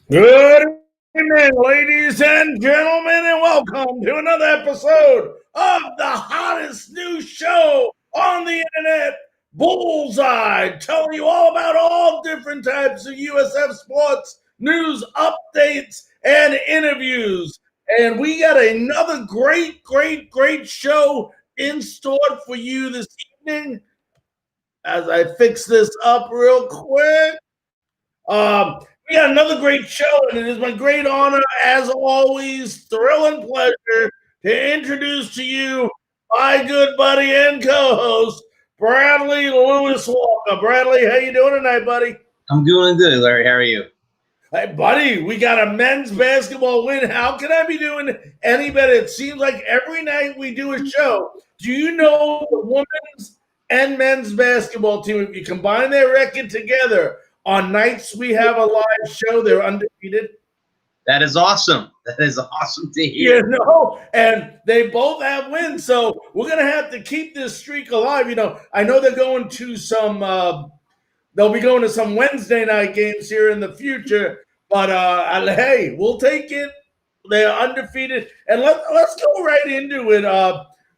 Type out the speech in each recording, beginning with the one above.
Good evening, ladies and gentlemen, and welcome to another episode of the hottest new show on the internet, Bullseye, telling you all about all different types of USF sports news, updates, and interviews. And we got another great show in store for you this evening. As I fix this up real quick. We got another great show, and it is my great honor, as always, thrill and pleasure to introduce to you my good buddy and co-host, Bradley Lewis Walker. Bradley, how you doing tonight, buddy? I'm doing good, Larry. How are you? Hey, buddy, we got a men's basketball win. How can I be doing any better? It seems like every night we do a show. Do you know the women's and men's basketball team, if you combine their record together, on nights we have a live show, they're undefeated? That is awesome. That is awesome to hear. You know, and they both have wins. So we're going to have to keep this streak alive. You know, I know they're going to some they'll be going to some Wednesday night games here in the future. But hey, we'll take it. They're undefeated, and let's go right into it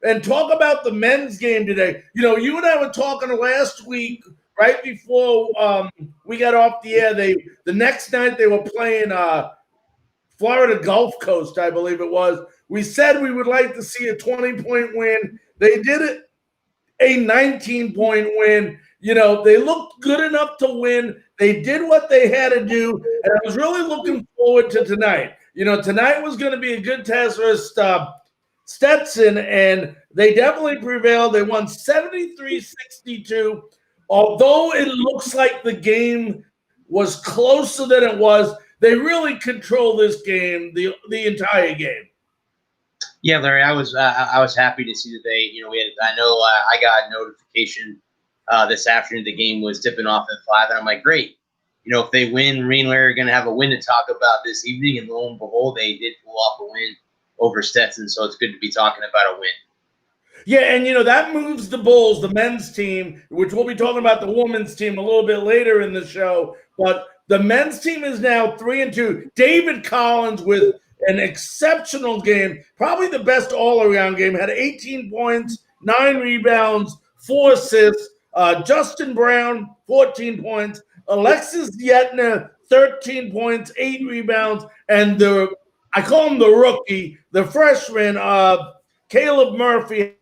and talk about the men's game today. You know, you and I were talking last week, right before we got off the air. The next night they were playing Florida Gulf Coast, I believe it was. We said we would like to see a 20-point win. They did it, a 19-point win. You know, they looked good enough to win. They did what they had to do, and I was really looking forward to tonight. You know, tonight was going to be a good test for Stetson, and they definitely prevailed. They won 73-62. Although it looks like the game was closer than it was, they really control this game, the entire game. Yeah, Larry, I was happy to see that they, we had. I know I got a notification this afternoon. The game was tipping off at 5, and I'm like, great. You know, if they win, Marine and Larry are going to have a win to talk about this evening. And lo and behold, they did pull off a win over Stetson. So it's good to be talking about a win. Yeah, and you know, that moves the Bulls, the men's team, which we'll be talking about the women's team a little bit later in the show. But the men's team is now 3-2. David Collins with an exceptional game, probably the best all-around game, had 18 points, 9 rebounds, 4 assists. Justin Brown, 14 points. Alexis Yetner, 13 points, 8 rebounds. And I call him the rookie, the freshman, Caleb Murphy,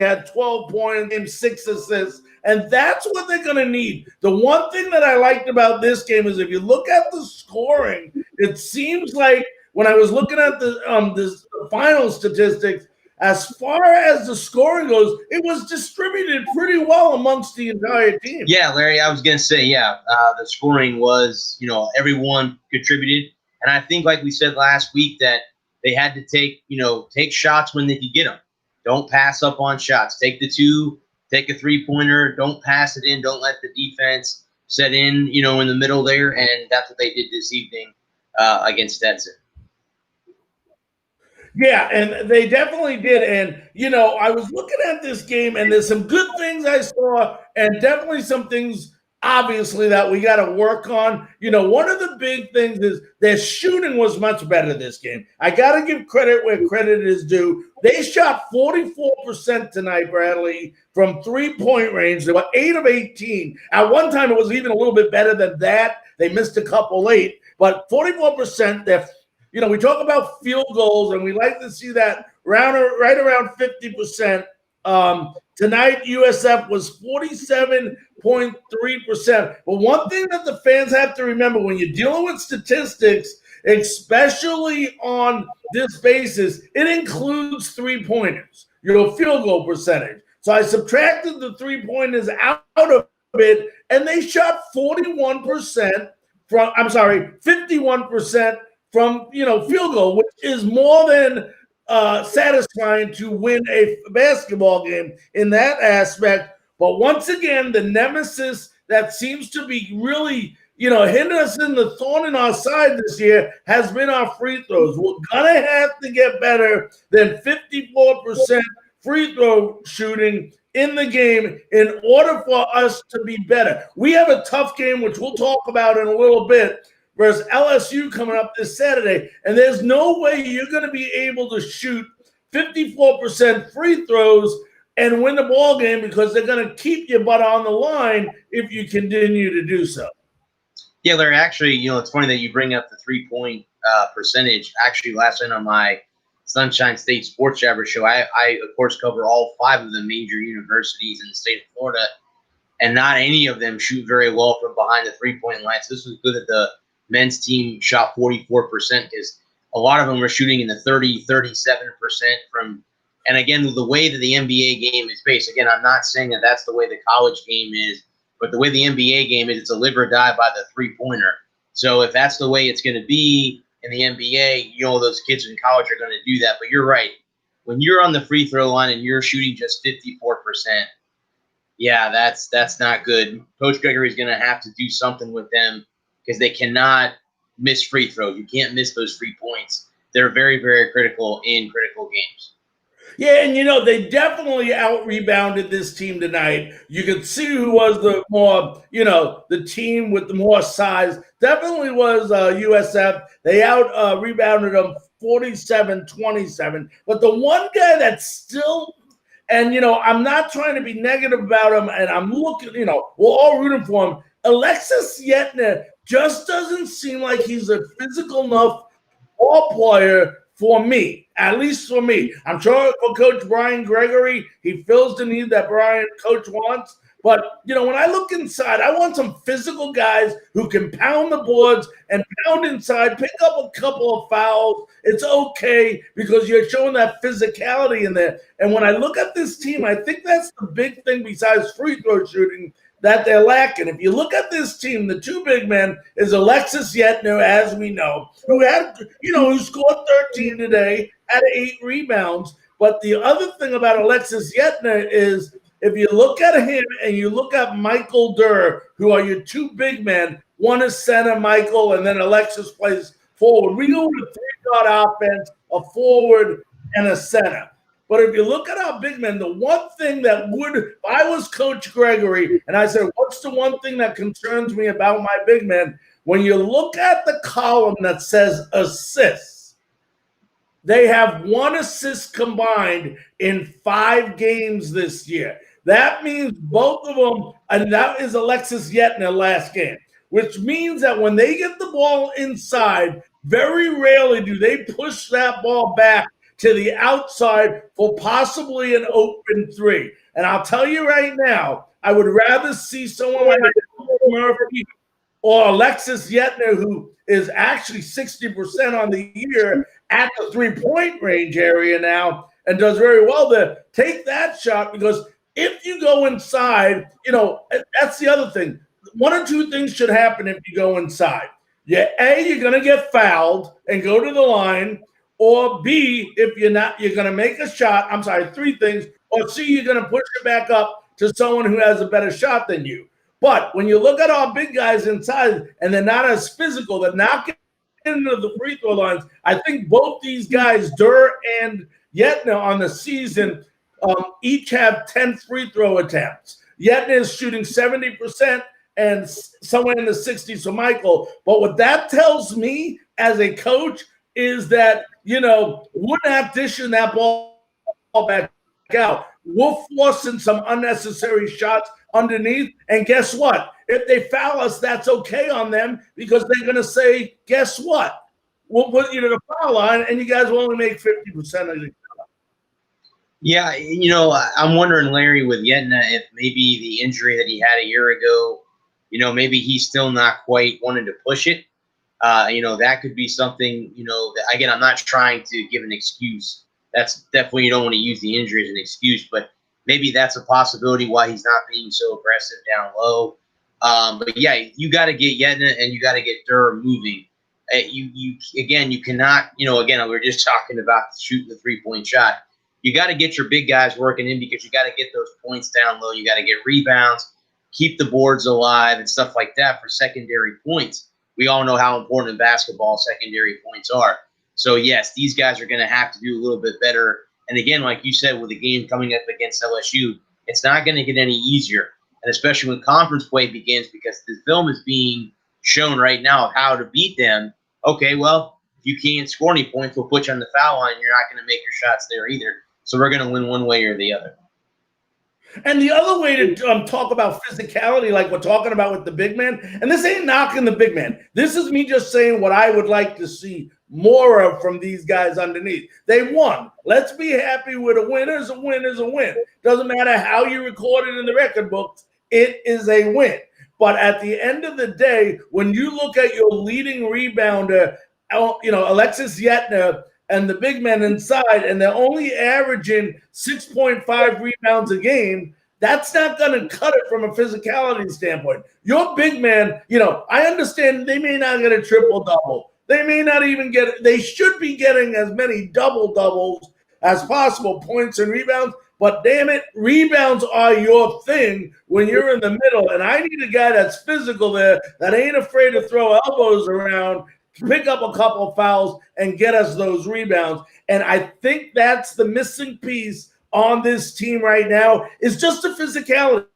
had 12 points, 6 assists, and that's what they're going to need. The one thing that I liked about this game is if you look at the scoring, it seems like when I was looking at the final statistics, as far as the scoring goes, it was distributed pretty well amongst the entire team. Yeah, Larry, I was going to say, the scoring was, everyone contributed. And I think, like we said last week, that they had to take shots when they could get them. Don't pass up on shots. Take the 2, take a 3-pointer. Don't pass it in. Don't let the defense set in, in the middle there. And that's what they did this evening against Stetson. Yeah, and they definitely did. And, I was looking at this game, and there's some good things I saw, and definitely some things, obviously, that we got to work on. One of the big things is their shooting was much better this game. I got to give credit where credit is due. They shot 44% tonight, Bradley, from three-point range. They were 8 of 18. At one time, it was even a little bit better than that. They missed a couple late, but 44%. We talk about field goals, and we like to see that right around 50%. Tonight, USF was 47.3%. But one thing that the fans have to remember when you're dealing with statistics, especially on this basis, it includes three-pointers, your field goal percentage. So I subtracted the three-pointers out of it, and they shot 51% 51% from, field goal, which is more than satisfying to win a basketball game in that aspect. But once again, the nemesis that seems to be really, hitting us in the thorn in our side this year has been our free throws. We're going to have to get better than 54% free throw shooting in the game in order for us to be better. We have a tough game, which we'll talk about in a little bit, versus LSU coming up this Saturday. And there's no way you're going to be able to shoot 54% free throws and win the ball game, because they're going to keep your butt on the line if you continue to do so. Yeah, Larry, actually, it's funny that you bring up the 3-point percentage. Actually, last night on my Sunshine State Sports Jabber show, I, of course, cover all 5 of the major universities in the state of Florida, and not any of them shoot very well from behind the 3-point line. So this was good that the men's team shot 44%, because a lot of them were shooting in the 30, 37% from – and again, the way that the NBA game is based, again, I'm not saying that that's the way the college game is, but the way the NBA game is, it's a live or die by the three-pointer. So if that's the way it's going to be in the NBA, those kids in college are going to do that. But you're right. When you're on the free throw line and you're shooting just 54%, yeah, that's not good. Coach Gregory is going to have to do something with them, because they cannot miss free throws. You can't miss those 3 points. They're very, very critical in critical games. Yeah, and they definitely out-rebounded this team tonight. You could see who was the more, the team with the more size. Definitely was USF. They out-rebounded them 47-27. But the one guy that's still, and, I'm not trying to be negative about him, and I'm looking, we're all rooting for him. Alexis Yetner just doesn't seem like he's a physical enough ball player for me, at least for me. I'm sure for Coach Brian Gregory, he fills the need that Coach wants. But, when I look inside, I want some physical guys who can pound the boards and pound inside, pick up a couple of fouls. It's okay, because you're showing that physicality in there. And when I look at this team, I think that's the big thing besides free throw shooting that they're lacking. If you look at this team, the 2 big men is Alexis Yetner, as we know, who scored 13 today, had 8 rebounds. But the other thing about Alexis Yetner is, if you look at him and you look at Michael Durr, who are your 2 big men, one is center, Michael, and then Alexis plays forward. We go with a 3-guard offense, a forward, and a center. But if you look at our big men, the one thing that would, if I was Coach Gregory, and I said, what's the one thing that concerns me about my big men? When you look at the column that says assists, they have 1 assist combined in 5 games this year. That means both of them, and that is Alexis Yetner last game, which means that when they get the ball inside, very rarely do they push that ball back to the outside for possibly an open 3. And I'll tell you right now, I would rather see someone like Murphy or Alexis Yetner, who is actually 60% on the year at the 3-point range area now and does very well there, take that shot, because if you go inside, that's the other thing. 1 or 2 things should happen if you go inside. You're going to get fouled and go to the line, or B, if you're not, you're going to make a shot. 3 things. Or C, you're going to push it back up to someone who has a better shot than you. But when you look at our big guys inside and they're not as physical, they're not getting into the free throw lines. I think both these guys, Durr and Yetner, on the season, each have 10 free throw attempts. Yetner is shooting 70% and somewhere in the 60s for Michael. But what that tells me as a coach is that, we're not dishing that ball back out. We're forcing some unnecessary shots underneath. And guess what? If they foul us, that's okay on them, because they're going to say, guess what? We'll put you to the foul line, and you guys will only make 50% of it. Yeah, I'm wondering, Larry, with Yetna, if maybe the injury that he had a year ago, maybe he's still not quite wanting to push it. That could be something, that, again, I'm not trying to give an excuse. That's definitely, you don't want to use the injury as an excuse, but maybe that's a possibility why he's not being so aggressive down low. But yeah, you got to get Yetna and you got to get Durr moving. You cannot, again, we are just talking about shooting the 3-point shot. You got to get your big guys working in, because you got to get those points down low. You got to get rebounds, keep the boards alive and stuff like that for secondary points. We all know how important in basketball secondary points are. So, yes, these guys are going to have to do a little bit better. And, again, like you said, with the game coming up against LSU, It's not going to get any easier, and especially when conference play begins, because the film is being shown right now of how to beat them. Okay, well, if you can't score any points, we'll put you on the foul line. You're not going to make your shots there either. So we're going to win one way or the other. And the other way to talk about physicality, like we're talking about with the big man, and this ain't knocking the big man. This is me just saying what I would like to see more of from these guys underneath. They won. Let's be happy with a win. Is a win is a win. Doesn't matter how you record it in the record books. It is a win. But at the end of the day, when you look at your leading rebounder, Alexis Yetner, and the big men inside, and they're only averaging 6.5 rebounds a game, that's not going to cut it from a physicality standpoint. Your big man, I understand they may not get a triple-double. They may not even they should be getting as many double-doubles as possible, points and rebounds, but damn it, rebounds are your thing when you're in the middle, and I need a guy that's physical there, that ain't afraid to throw elbows around, pick up a couple of fouls, and get us those rebounds. And I think that's the missing piece on this team right now is just the physicality.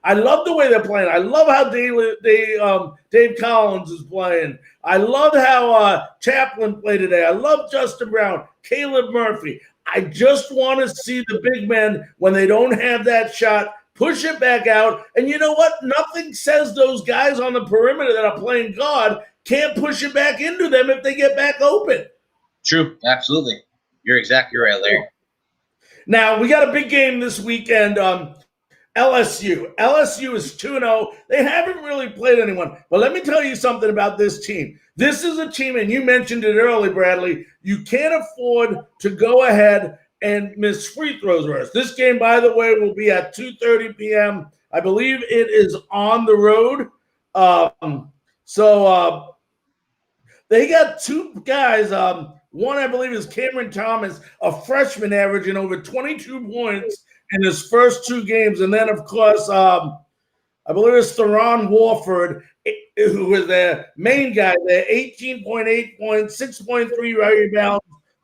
I love the way they're playing. I love how Dave Collins is playing. I love how Chaplin played today. I love Justin Brown, Caleb Murphy. I just want to see the big men, when they don't have that shot, push it back out. And you know what? Nothing says those guys on the perimeter that are playing guard can't push it back into them if they get back open. True. Absolutely. You're exactly right, Larry. Now, we got a big game this weekend. LSU. LSU is 2-0. They haven't really played anyone. But let me tell you something about this team. This is a team, and you mentioned it early, Bradley, you can't afford to go ahead and miss free throws for us. This game, by the way, will be at 2:30 p.m. I believe it is on the road. They got two guys. One, I believe, is Cameron Thomas, a freshman averaging over 22 points in his first two games. And then, of course, I believe it's Theron Warford, who is their main guy there, 18.8 points, 6.3 rebounds,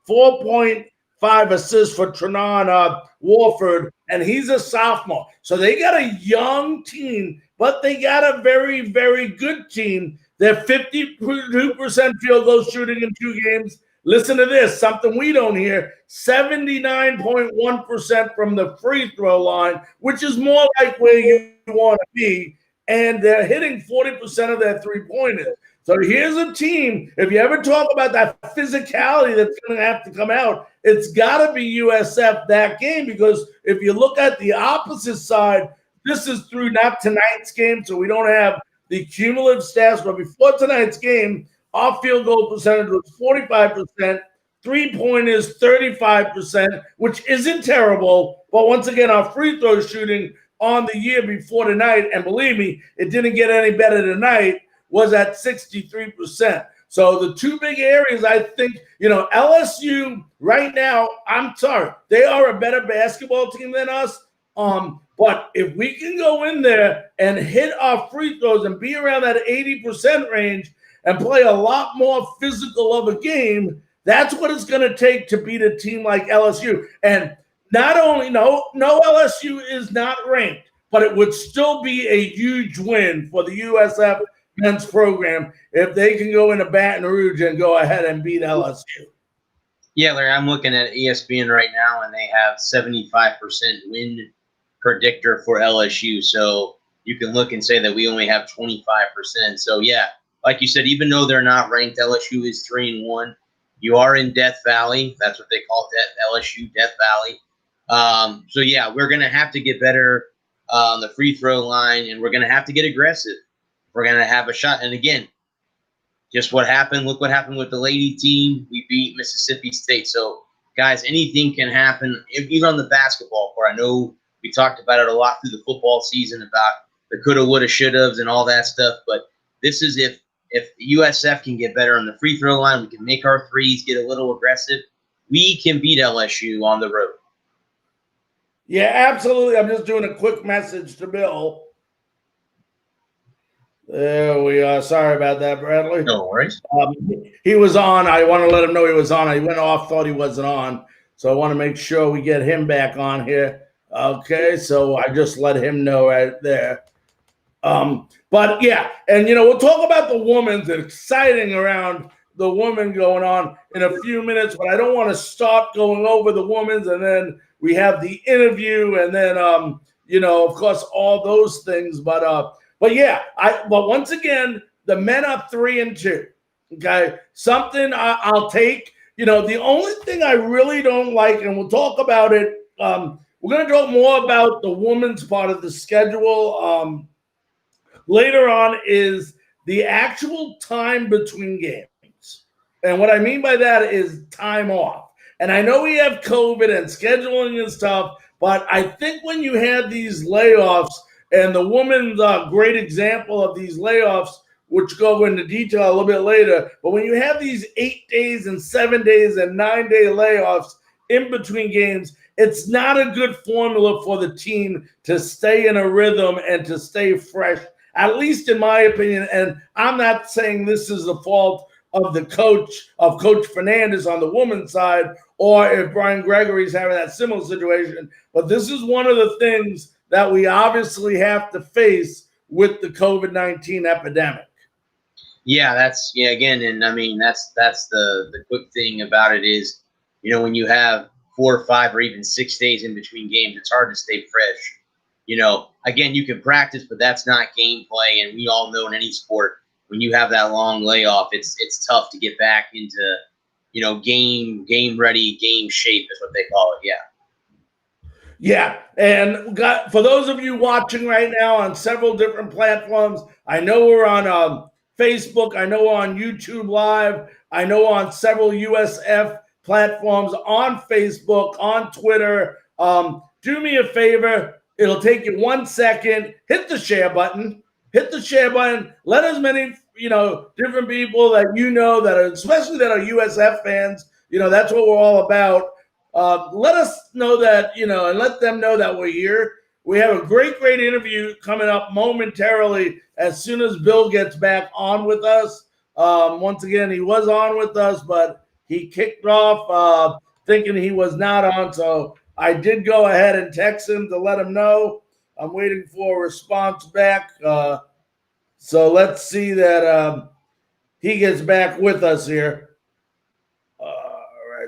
4.5 assists for Trenon Warford, and he's a sophomore. So they got a young team, but they got a very, very good team. They're 52% field goal shooting in 2 games. Listen to this, something we don't hear, 79.1% from the free throw line, which is more like where you want to be, and they're hitting 40% of their three-pointers. So here's a team, if you ever talk about that physicality that's going to have to come out, it's got to be USF that game, because if you look at the opposite side, this is through not tonight's game, so we don't have the cumulative stats, but before tonight's game, our field goal percentage was 45%, three-pointers 35%, which isn't terrible. But once again, our free throw shooting on the year before tonight, and believe me, it didn't get any better tonight, was at 63%. So the two big areas, I think, LSU right now, I'm sorry, they are a better basketball team than us. But if we can go in there and hit our free throws and be around that 80% range and play a lot more physical of a game, that's what it's going to take to beat a team like LSU. And not only, no LSU is not ranked, but it would still be a huge win for the USF men's program if they can go into Baton Rouge and go ahead and beat LSU. Yeah, Larry, I'm looking at ESPN right now, and they have 75% win predictor for LSU. So you can look and say that we only have 25%. So, yeah, like you said, even though they're not ranked, LSU is 3-1. You are in Death Valley. That's what they call LSU, Death Valley. So, yeah, we're going to have to get better on the free throw line, and we're going to have to get aggressive. We're going to have a shot. And, again, just what happened. Look what happened with the Lady team. We beat Mississippi State. So, guys, anything can happen, even on the basketball court. I know we talked about it a lot through the football season about the coulda, woulda, shouldas and all that stuff. But this is if USF can get better on the free throw line, we can make our threes, get a little aggressive, we can beat LSU on the road. Yeah, absolutely. I'm just doing a quick message to Bill. There we are. Sorry about that, Bradley. No worries. He was on. I want to let him know he was on. He went off, thought he wasn't on. So I want to make sure we get him back on here. Okay, so I just let him know right there. But yeah, and we'll talk about the women's exciting around the woman going on in a few minutes, but I don't want to start going over the women's and then we have the interview and then of course all those things. But yeah, but once again, the men are 3-2. Okay. Something I'll take. The only thing I really don't like, and we'll talk about it, we're gonna talk more about the women's part of the schedule. Later on is the actual time between games. And what I mean by that is time off. And I know we have COVID and scheduling and stuff, but I think when you have these layoffs, and the women's great example of these layoffs, which go into detail a little bit later, but when you have these 8 days and 7 days and 9-day layoffs in between games, it's not a good formula for the team to stay in a rhythm and to stay fresh, at least in my opinion. And I'm not saying this is the fault of Coach Fernandez on the women's side, or if Brian Gregory's having that similar situation. But this is one of the things that we obviously have to face with the COVID-19 epidemic. Yeah, again, and I mean that's the quick thing about it is, when you have 4 or 5 or even 6 days in between games, it's hard to stay fresh. Again, you can practice, but that's not gameplay. And we all know in any sport, when you have that long layoff, it's tough to get back into, game ready, game shape is what they call it. Yeah. Yeah, and for those of you watching right now on several different platforms, I know we're on Facebook, I know we're on YouTube Live, I know on several USF platforms, on Facebook, on Twitter. Do me a favor. It'll take you 1 second. Hit the share button. Hit the share button. Let as many, different people that that are, especially that are USF fans, that's what we're all about. Let us know that, and let them know that we're here. We have a great interview coming up momentarily as soon as Bill gets back on with us. Once again, he was on with us, but he kicked off thinking he was not on. So I did go ahead and text him to let him know. I'm waiting for a response back. So let's see that he gets back with us here.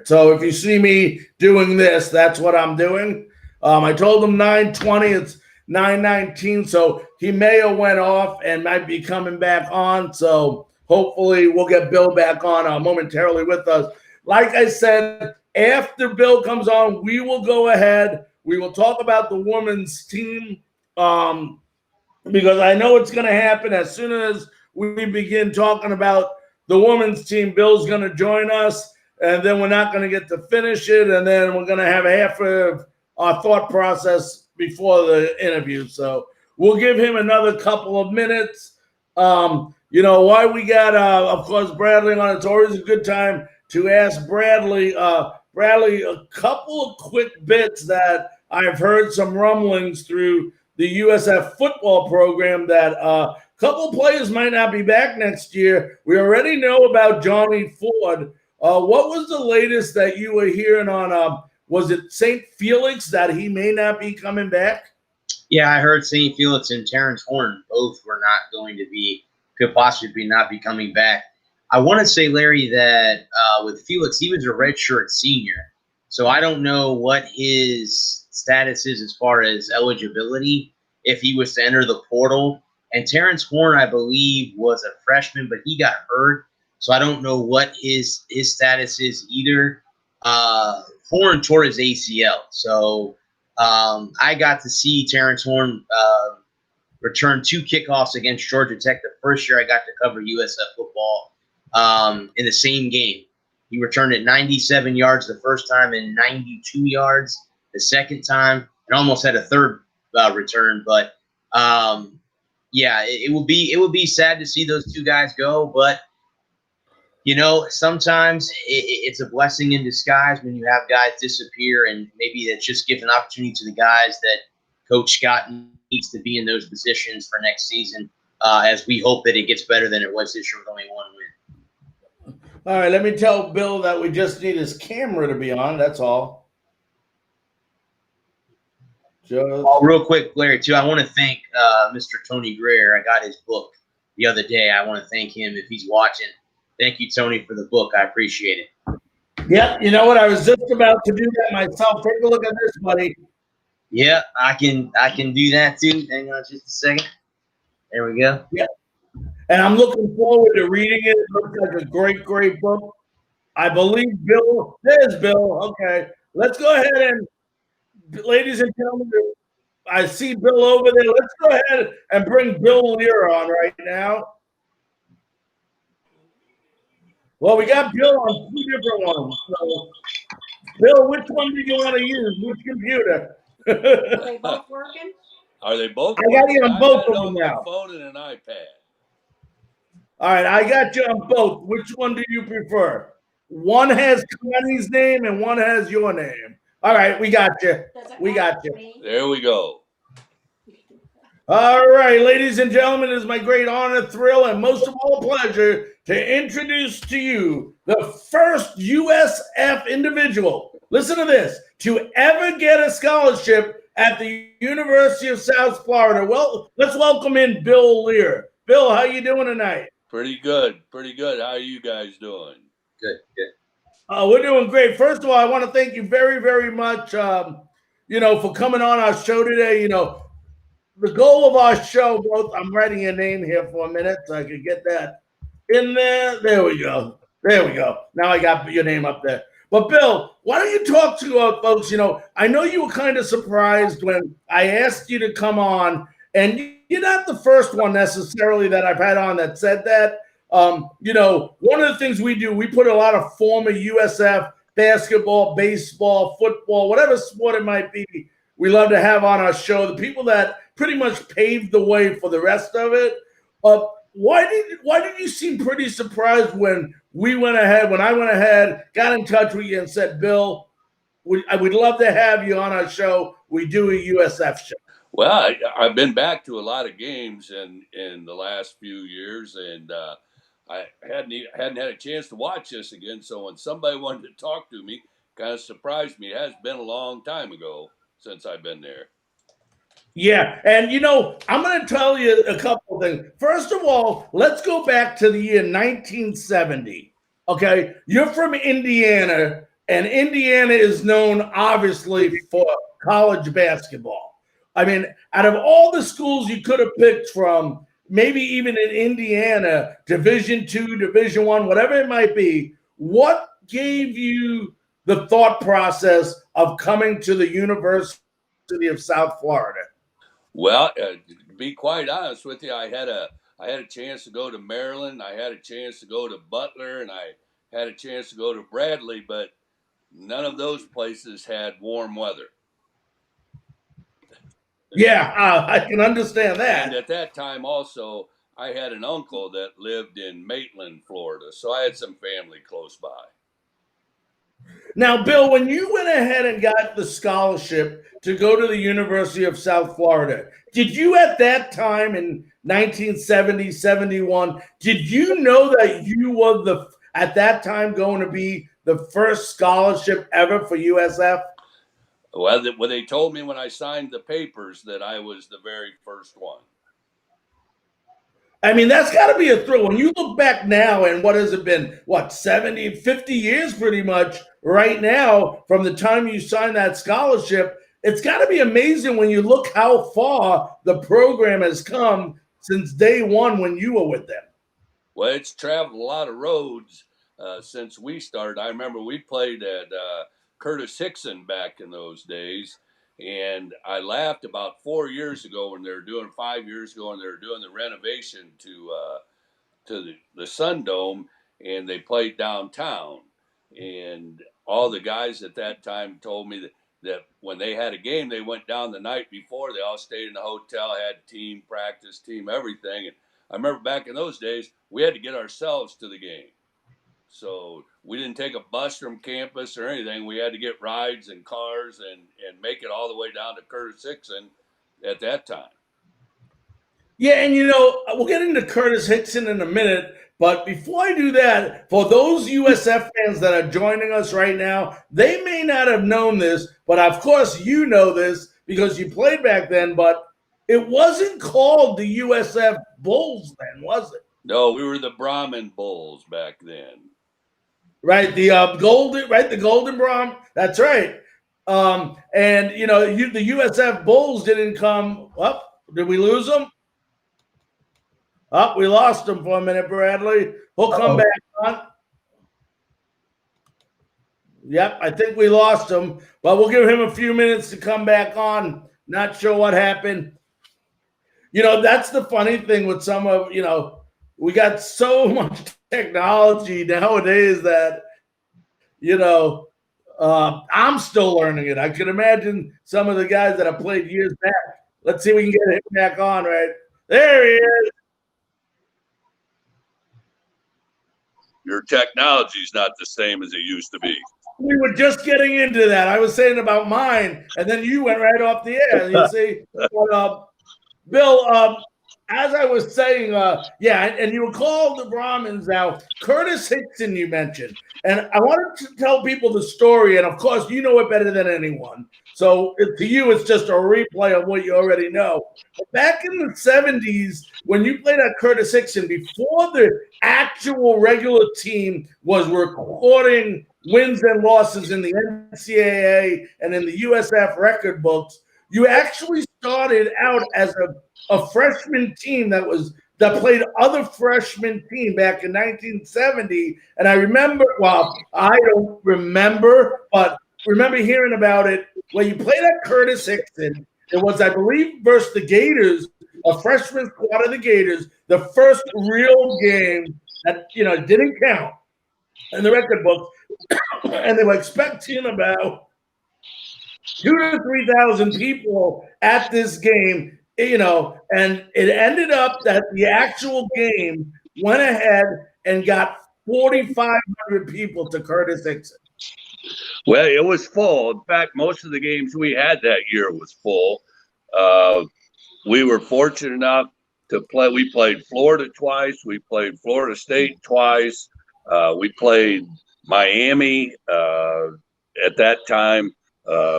So if you see me doing this, that's what I'm doing. I told him 9:20. It's 9:19. So he may have went off and might be coming back on. So hopefully we'll get Bill back on momentarily with us. Like I said, after Bill comes on, we will go ahead. We will talk about the women's team because I know it's going to happen as soon as we begin talking about the women's team. Bill's going to join us. And then we're not going to get to finish it. And then we're going to have half of our thought process before the interview. So we'll give him another couple of minutes. Why we got, of course, Bradley on. It's always a good time to ask Bradley. Bradley, a couple of quick bits that I've heard some rumblings through the USF football program that a couple of players might not be back next year. We already know about Johnny Ford. What was the latest that you were hearing on, was it St. Felix that he may not be coming back? Yeah, I heard St. Felix and Terrence Horn both were not going to could possibly not be coming back. I want to say, Larry, that with Felix, he was a redshirt senior. So I don't know what his status is as far as eligibility, if he was to enter the portal. And Terrence Horn, I believe, was a freshman, but he got hurt. So I don't know what his status is either. Horn tore his ACL. So I got to see Terrence Horn return 2 kickoffs against Georgia Tech the first year I got to cover USF football in the same game. He returned it 97 yards the first time and 92 yards the second time, and almost had a third return. But yeah, it would be sad to see those 2 guys go, but sometimes it's a blessing in disguise when you have guys disappear, and maybe it just gives an opportunity to the guys that Coach Scott needs to be in those positions for next season, as we hope that it gets better than it was this year with only 1 win. All right, let me tell Bill that we just need his camera to be on. That's all. Just Oh, real quick, Larry, too. I want to thank Mr. Tony Greer. I got his book the other day. I want to thank him if he's watching. Thank you, Tony, for the book. I appreciate it. yeah, you know what? I was just about to do that myself. Take a look at this, buddy. Yeah, I can do that too. Hang on just a second. There we go. Yeah. And I'm looking forward to reading it. It looks like a great, great book. I believe Bill. There's Bill. Okay. Let's go ahead and, ladies and gentlemen, I see Bill over there. Let's go ahead and bring Bill Lear on right now. Well, we got Bill on two different ones. So, Bill, which one do you want to use? Which computer? Are they both working? Are they both? I got you on both of them on now. my phone and an iPad. All right, I got you on both. Which one do you prefer? One has Connie's name and one has your name. All right, we got you. We got you. There we go. All right, ladies and gentlemen, it is my great honor, thrill, and most of all pleasure to introduce to you the first USF individual, listen to this, to ever get a scholarship at the University of South Florida. Well, let's welcome in Bill Lear. Bill, how you doing tonight? Pretty good. Pretty good. How are you guys doing? Good, good. We're doing great. First of all, I want to thank you very, very much, for coming on our show today. The goal of our show, both, I'm writing your name here for a minute so I could get that in there. There we go. There we go. Now I got your name up there. But Bill, why don't you talk to folks? I know you were kind of surprised when I asked you to come on, and you're not the first one necessarily that I've had on that said that. One of the things we do, we put a lot of former USF basketball, baseball, football, whatever sport it might be, we love to have on our show, the people that pretty much paved the way for the rest of it. Why did you seem pretty surprised when I went ahead, got in touch with you and said, Bill, we'd love to have you on our show. We do a USF show. Well, I've been back to a lot of games in the last few years, and I hadn't had a chance to watch this again. So when somebody wanted to talk to me, kind of surprised me. It has been a long time ago since I've been there. Yeah, and I'm going to tell you a couple of things. First of all, let's go back to the year 1970. Okay, you're from Indiana, and Indiana is known obviously for college basketball. I mean, out of all the schools you could have picked from, maybe even in Indiana, Division II, Division I, whatever it might be, what gave you the thought process of coming to the University of South Florida? Well, to be quite honest with you, I had a chance to go to Maryland. I had a chance to go to Butler, and I had a chance to go to Bradley, but none of those places had warm weather. Yeah, I can understand that. And at that time also, I had an uncle that lived in Maitland, Florida, so I had some family close by. Now, Bill, when you went ahead and got the scholarship to go to the University of South Florida, did you at that time in 1970, 71, did you know that you were at that time going to be the first scholarship ever for USF? Well, they told me when I signed the papers that I was the very first one. I mean, that's got to be a thrill. When you look back now, and what has it been, 70, 50 years pretty much right now from the time you signed that scholarship, it's got to be amazing when you look how far the program has come since day one when you were with them. Well, it's traveled a lot of roads since we started. I remember we played at Curtis Hickson back in those days. And I laughed about 4 years ago when they were doing 5 years ago, and they were doing the renovation to the Sun Dome, and they played downtown. And all the guys at that time told me that when they had a game, they went down the night before. They all stayed in the hotel, had team practice, team everything. And I remember back in those days, we had to get ourselves to the game. So we didn't take a bus from campus or anything. We had to get rides and cars and make it all the way down to Curtis Hickson at that time. Yeah, and we'll get into Curtis Hickson in a minute. But before I do that, for those USF fans that are joining us right now, they may not have known this, but of course you know this. because you played back then, but it wasn't called the USF Bulls then, was it? No, we were the Brahmin Bulls back then. Right, the golden Brom. That's right. And the USF Bulls didn't come up. Did we lose them? Up, we lost them for a minute, Bradley. He'll come back on. Yep, I think we lost him, but we'll give him a few minutes to come back on. Not sure what happened. That's the funny thing with some of, we got so much technology nowadays that, I'm still learning it. I can imagine some of the guys that have played years back. Let's see if we can get him back on, right? There he is. Your technology is not the same as it used to be. We were just getting into that. I was saying about mine, and then you went right off the air. You see, Bill, as I was saying, and you called the Brahmins now. Curtis Hickson, you mentioned, and I wanted to tell people the story, and of course, you know it better than anyone. So to you, it's just a replay of what you already know. But back in the 70s, when you played at Curtis Hickson, before the actual regular team was recording wins and losses in the NCAA and in the USF record books, you actually started out as a freshman team that played other freshman team back in 1970. And I remember, I don't remember, but remember hearing about it when you played at Curtis Hickson. It was, I believe, versus the Gators, a freshman squad of the Gators, the first real game that didn't count in the record book. And they were expecting about 2,000 to 3,000 people at this game, and it ended up that the actual game went ahead and got 4,500 people to Curtis Hickson. Well, it was full. In fact, most of the games we had that year was full. We were fortunate enough to play. We played Florida twice. We played Florida State twice. We played Miami at that time.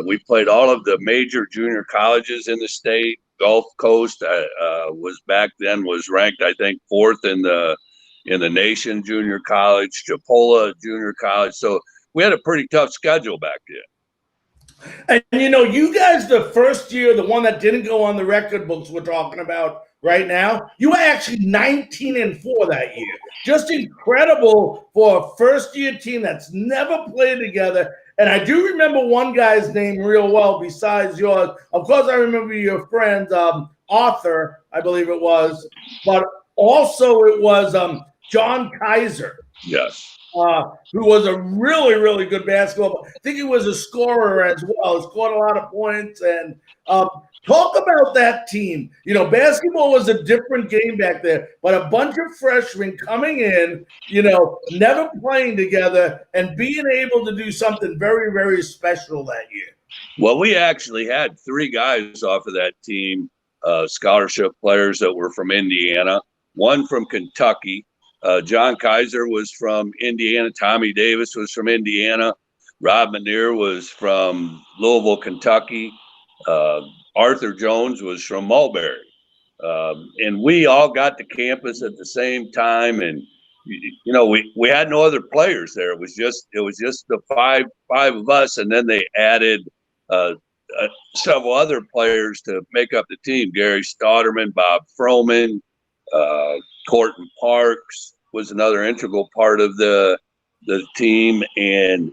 We played all of the major junior colleges in the state. Gulf Coast was back then was ranked, I think, 4th in the nation junior college. Chipola Junior College. So we had a pretty tough schedule back then. And you guys, the first year, the one that didn't go on the record books we're talking about right now, you were actually 19-4 that year. Just incredible for a first-year team that's never played together. And I do remember one guy's name real well besides yours. Of course, I remember your friend, Arthur, I believe it was. But also it was John Kaiser. Yes. Who was a really, really good basketball player. I think he was a scorer as well. He scored a lot of points. And talk about that team. Basketball was a different game back there, but a bunch of freshmen coming in, never playing together and being able to do something very, very special that year. Well, we actually had 3 guys off of that team, scholarship players that were from Indiana, one from Kentucky. John Kaiser was from Indiana. Tommy Davis was from Indiana. Rob Manier was from Louisville, Kentucky. Arthur Jones was from Mulberry. And we all got to campus at the same time. And, we had no other players there. It was just the five of us. And then they added several other players to make up the team. Gary Stauderman, Bob Froman, Corton Parks was another integral part of the team, and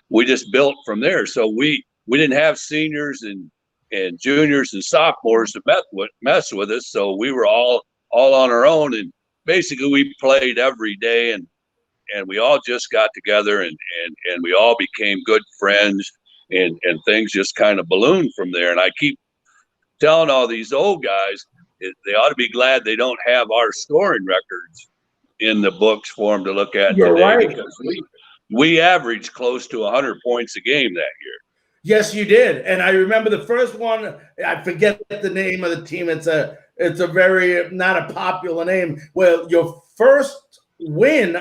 we just built from there. So we didn't have seniors and juniors and sophomores to mess with us. So we were all on our own, and basically we played every day, and we all just got together and we all became good friends, and things just kind of ballooned from there. And I keep telling all these old guys, they ought to be glad they don't have our scoring records in the books for them to look at today, right. Because we averaged close to 100 points a game that year. Yes, you did. And I remember the first one, I forget the name of the team. It's a very not a popular name. Well, your first win,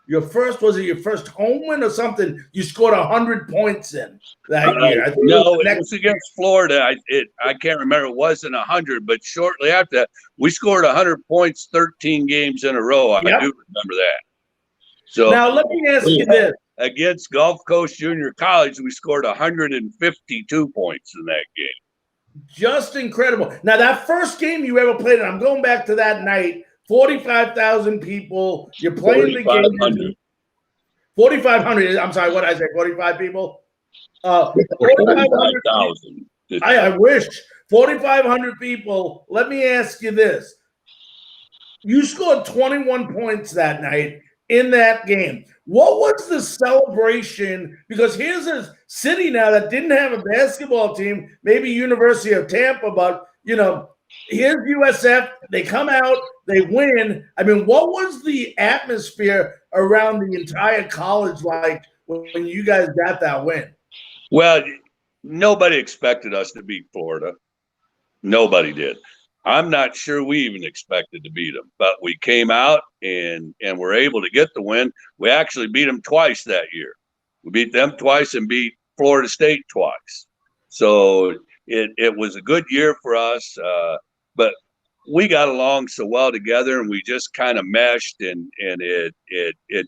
your first home win or something? You scored 100 points in that year. I think No, it it was against Florida. I can't remember. It wasn't 100, but shortly after that, we scored 100 points 13 games in a row. I do remember that. So now let me ask you this. Against Gulf Coast Junior College, we scored 152 points in that game. Just incredible. Now, that first game you ever played, and I'm going back to that night, 45,000 people. You're playing the game. 4,500. I'm sorry, what did I say? 45 people? 45,000. I wish. 4,500 people. Let me ask you this. You scored 21 points that night in that game. What was the celebration? Because here's a city now that didn't have a basketball team, maybe University of Tampa, but, here's USF. They come out, they win. I mean, what was the atmosphere around the entire college like when you guys got that win? Well, nobody expected us to beat Florida. Nobody did. I'm not sure we even expected to beat them, but we came out and were able to get the win. We actually beat them twice that year. We beat them twice and beat Florida State twice. So it was a good year for us, but we got along so well together, and we just kind of meshed, and it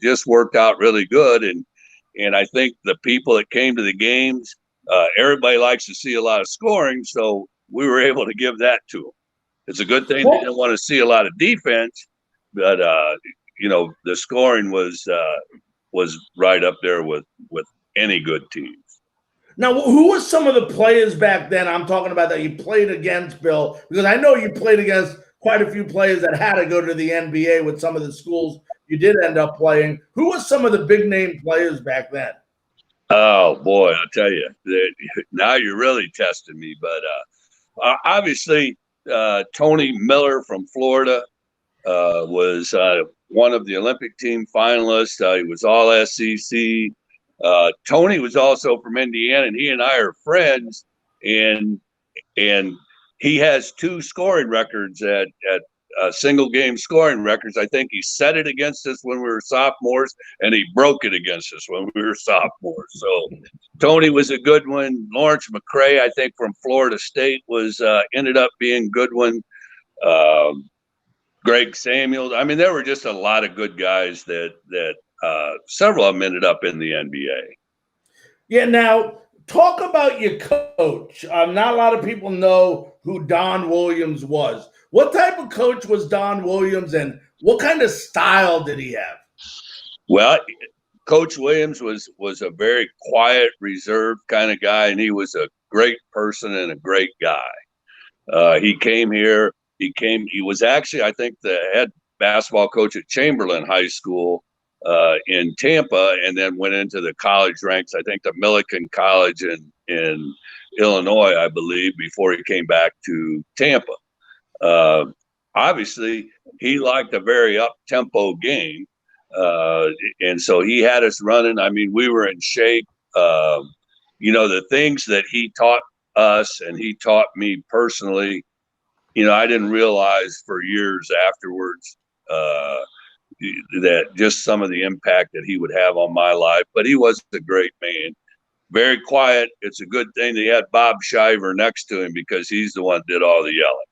just worked out really good. And I think the people that came to the games, everybody likes to see a lot of scoring, so we were able to give that to them. It's a good thing they didn't want to see a lot of defense, but the scoring was right up there with any good teams. Now, who were some of the players back then I'm talking about that you played against, Bill? Because I know you played against quite a few players that had to go to the NBA with some of the schools you did end up playing. Who were some of the big name players back then? Oh, boy, I'll tell you. Now you're really testing me. But obviously, Tony Miller from Florida was one of the Olympic team finalists. He was all SEC. Tony was also from Indiana, and he and I are friends. And he has 2 scoring records at single game scoring records. I think he set it against us when we were sophomores, and he broke it against us when we were sophomores. So Tony was a good one. Lawrence McCray, I think from Florida State, was ended up being a good one. Greg Samuels. I mean, there were just a lot of good guys that several of them ended up in the NBA. Yeah. Now, talk about your coach. Not a lot of people know who Don Williams was. What type of coach was Don Williams, and what kind of style did he have? Well, Coach Williams was a very quiet, reserved kind of guy, and he was a great person and a great guy. He came here. He was actually, I think, the head basketball coach at Chamberlain High School in Tampa, and then went into the college ranks. I think the Millikan College in Illinois, I believe, before he came back to Tampa. Obviously, he liked a very up-tempo game, and so he had us running. I mean, we were in shape. The things that he taught us and he taught me personally, I didn't realize for years afterwards that just some of the impact that he would have on my life. But he was a great man. Very quiet. It's a good thing they had Bob Shiver next to him, because he's the one that did all the yelling.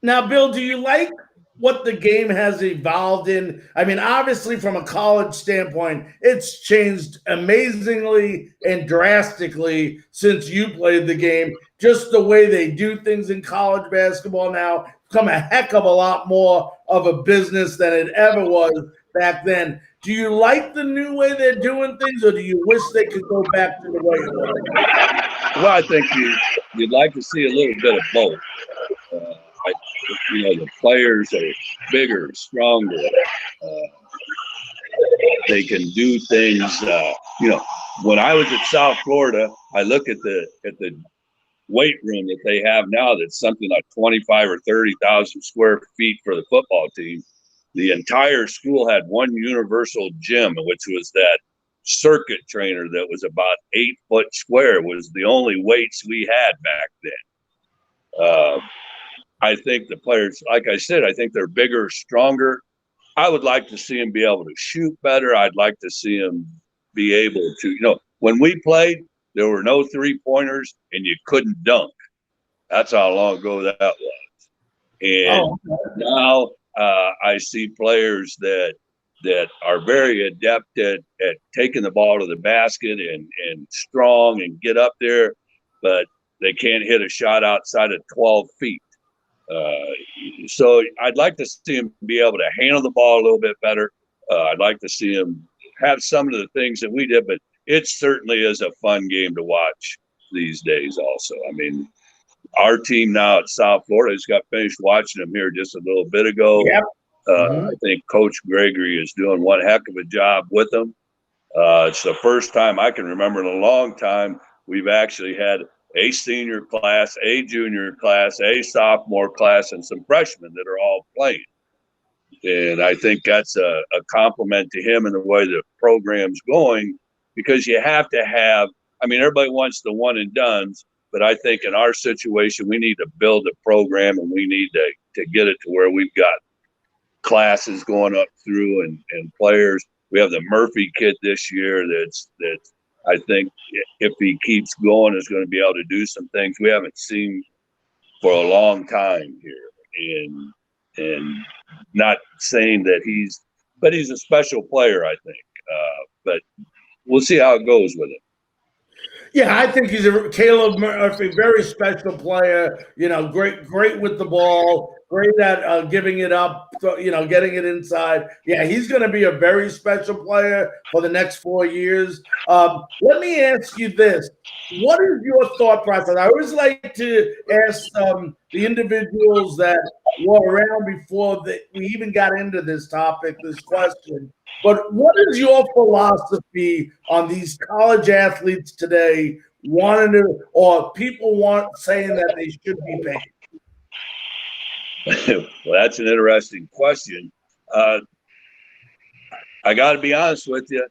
Now, Bill, do you like what the game has evolved in? I mean, obviously, from a college standpoint, it's changed amazingly and drastically since you played the game. Just the way they do things in college basketball now become a heck of a lot more of a business than it ever was back then. Do you like the new way they're doing things, or do you wish they could go back to the way it was? Well, I think you'd like to see a little bit of both. The players are bigger, stronger. They can do things. When I was at South Florida, I look at the weight room that they have now. That's something like 25 or 30,000 square feet for the football team. The entire school had one universal gym, which was that circuit trainer that was about 8 foot square. Was the only weights we had back then. I think the players, like I said, I think they're bigger, stronger. I would like to see him be able to shoot better. I'd like to see him be able to, when we played, there were no 3-pointers and you couldn't dunk. That's how long ago that was. And now I see players that are very adept at taking the ball to the basket and strong and get up there, but they can't hit a shot outside of 12 feet. So I'd like to see him be able to handle the ball a little bit better. I'd like to see him have some of the things that we did, but it certainly is a fun game to watch these days also. I mean, our team now at South Florida just got finished watching them here just a little bit ago. Yep. I think Coach Gregory is doing one heck of a job with them. It's the first time I can remember in a long time we've actually had a senior class, a junior class, a sophomore class, and some freshmen that are all playing. And I think that's a compliment to him and the way the program's going, because you have to have, everybody wants the one and dones, but I think in our situation, we need to build a program and we need to get it to where we've got classes going up through and players. We have the Murphy kid this year that's I think if he keeps going is going to be able to do some things we haven't seen for a long time here. And not saying that he's a special player, I think. But we'll see how it goes with him. Yeah, I think he's Caleb Murphy, very special player. Great with the ball, great at giving it up, getting it inside. Yeah, he's going to be a very special player for the next 4 years. Let me ask you this. What is your thought process? I always like to ask the individuals that were around before we even got into this topic, this question. But what is your philosophy on these college athletes today or people saying that they should be paid? Well, that's an interesting question. I got to be honest with you.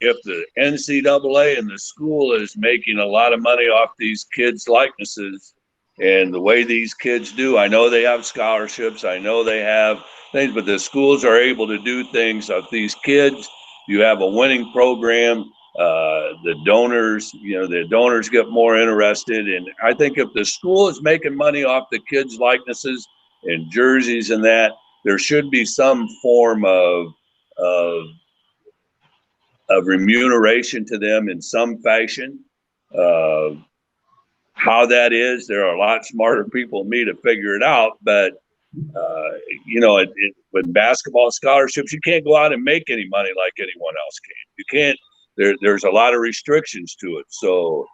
If the NCAA and the school is making a lot of money off these kids' likenesses and the way these kids do, I know they have scholarships, I know they have things, but the schools are able to do things of these kids. You have a winning program. The donors get more interested. And I think if the school is making money off the kids' likenesses and jerseys and that, there should be some form of remuneration to them in some fashion. How that is, there are a lot smarter people than me to figure it out. But with basketball scholarships, you can't go out and make any money like anyone else can. You can't. There's a lot of restrictions to it. So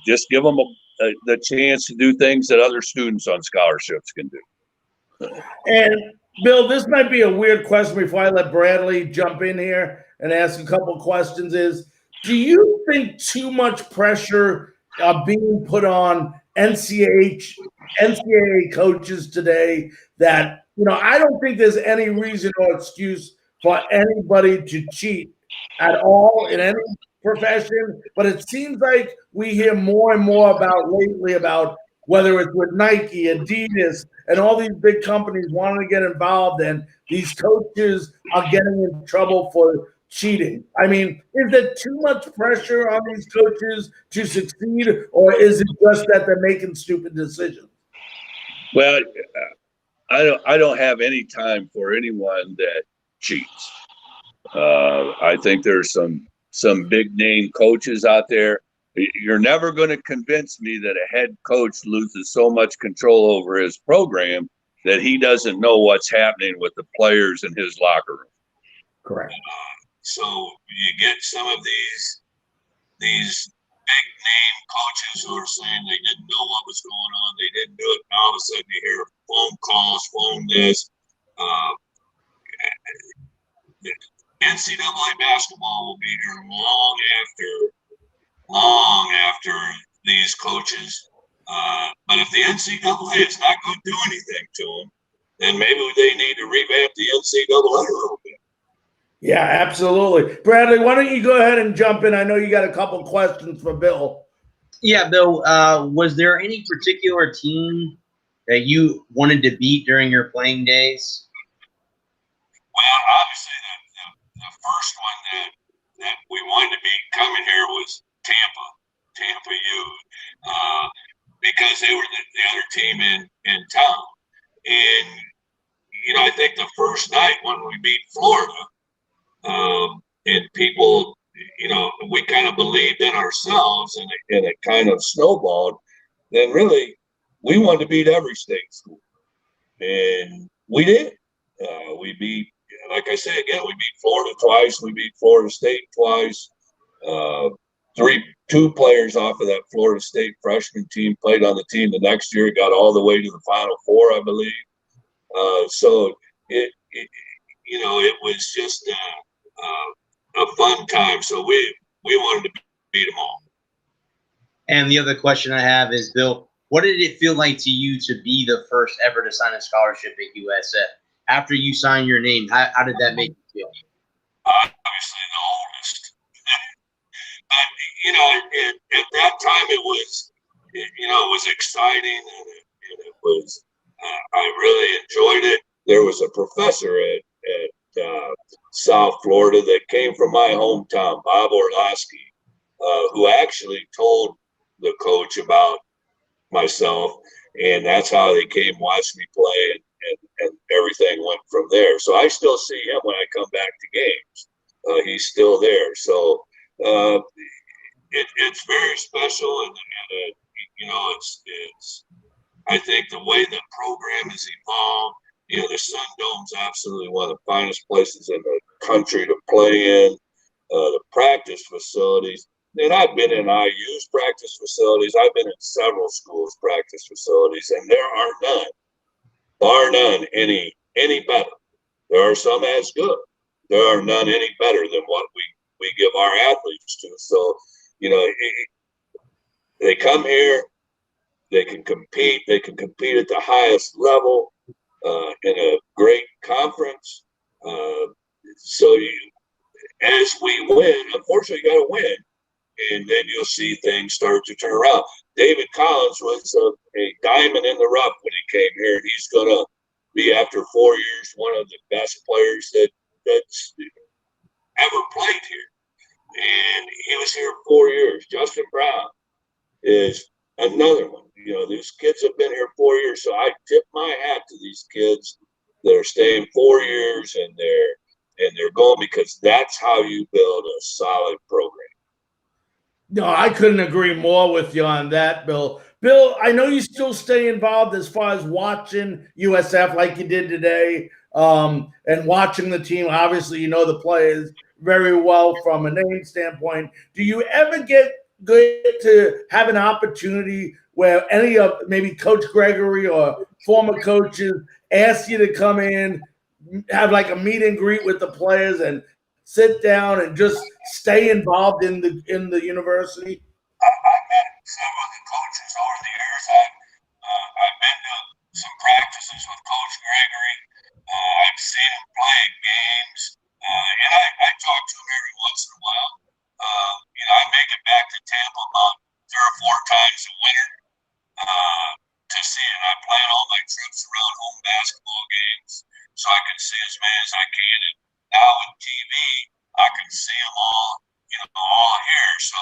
just give them the chance to do things that other students on scholarships can do. And Bill, this might be a weird question before I let Bradley jump in here and ask a couple questions. Do you think too much pressure being put on NCAA coaches today that, I don't think there's any reason or excuse for anybody to cheat at all in any profession, but it seems like we hear more and more lately about whether it's with Nike, Adidas, and all these big companies wanting to get involved, and these coaches are getting in trouble for cheating. Is there too much pressure on these coaches to succeed, or is it just that they're making stupid decisions? Well, I don't have any time for anyone that cheats. I think there's some big name coaches out there. You're never going to convince me that a head coach loses so much control over his program that he doesn't know what's happening with the players in his locker room. Correct. So you get some of these big name coaches who are saying they didn't know what was going on, they didn't do it, and all of a sudden you hear phone calls, phone this. NCAA basketball will be here long after these coaches. But if the NCAA is not going to do anything to them, then maybe they need to revamp the NCAA a little bit. Yeah, absolutely. Bradley, why don't you go ahead and jump in? I know you got a couple questions for Bill. Yeah, Bill, was there any particular team that you wanted to beat during your playing days? team in town. And, I think the first night when we beat Florida, and people, we kind of believed in ourselves, and it kind of snowballed. Then really, we wanted to beat every state school, and we did. We beat, like I said again, we beat Florida twice. We beat Florida State twice. Two players off of that Florida State freshman team played on the team the next year. Got all the way to the Final Four, I believe. So it was just a fun time. So we wanted to beat them all. And the other question I have is, Bill, what did it feel like to you to be the first ever to sign a scholarship at USF? After you signed your name, how did that make you feel? Obviously the oldest. But, at that time it was exciting, and it was, I really enjoyed it. There was a professor at South Florida that came from my hometown, Bob Orlowski, who actually told the coach about myself, and that's how they came watch me play, and everything went from there. So I still see him when I come back to games. He's still there. So it's very special, and it's I think the way the program has evolved, the Sun Dome's absolutely one of the finest places in the country to play in. The practice facilities, and I've been in IU's practice facilities. I've been in several schools' practice facilities, and there are none, bar none, any better. There are some as good. There are none any better than what we give our athletes to. So, they come here, they can compete. They can compete at the highest level in a great conference. So as we win, unfortunately, you got to win, and then you'll see things start to turn around. David Collins was a diamond in the rough when he came here, and he's going to be, after 4 years, one of the best players that's ever played here. And he was here 4 years. Justin Brown is another one. These kids have been here 4 years, so I tip my hat to these kids that are staying 4 years, and they're going, because that's how you build a solid program. No, I couldn't agree more with you on that, Bill. Bill, I know you still stay involved as far as watching USF like you did today, and watching the team. Obviously, you know the players very well from a name standpoint. Do you ever get good to have an opportunity where any of maybe Coach Gregory or former coaches ask you to come in, have like a meet and greet with the players, and sit down and just stay involved in the university? I've met several of the coaches over the years. I've been to some practices with Coach Gregory. I've seen him play games, and I talk to him every once in a while. I make it back to Tampa about 3 or 4 times a winter to see it. I plan all my trips around home basketball games so I can see as many as I can. And now with TV, I can see them all here. So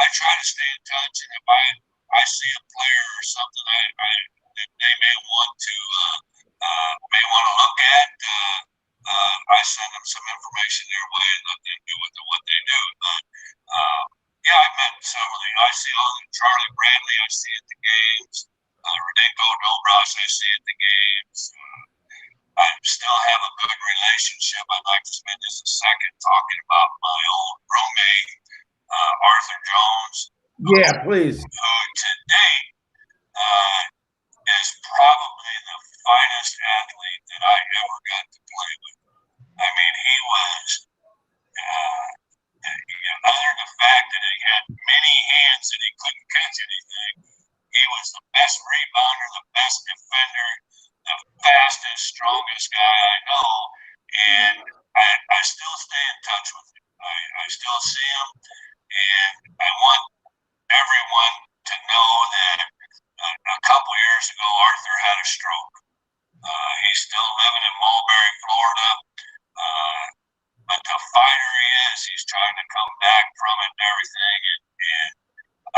I try to stay in touch, and if I see a player or something that they may want to look at, I send them some information their way and let them do what they do. But yeah, I met some of them. I see all the Charlie Bradley. I see at the games. Rodinko Dobros, I see at the games. I still have a good relationship. I'd like to spend just a second talking about my old roommate, Arthur Jones. Yeah, please. Who today is probably the finest athlete that I ever got to play with. I mean, he was, other than the fact that he had many hands and he couldn't catch anything, he was the best rebounder, the best defender, the fastest, strongest guy I know. And I still stay in touch with him. I still see him, and I want everyone to know that a couple years ago, Arthur had a stroke. He's still living in Mulberry, Florida. But the fighter he is, he's trying to come back from it and everything. And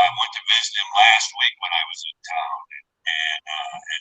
I went to visit him last week when I was in town, and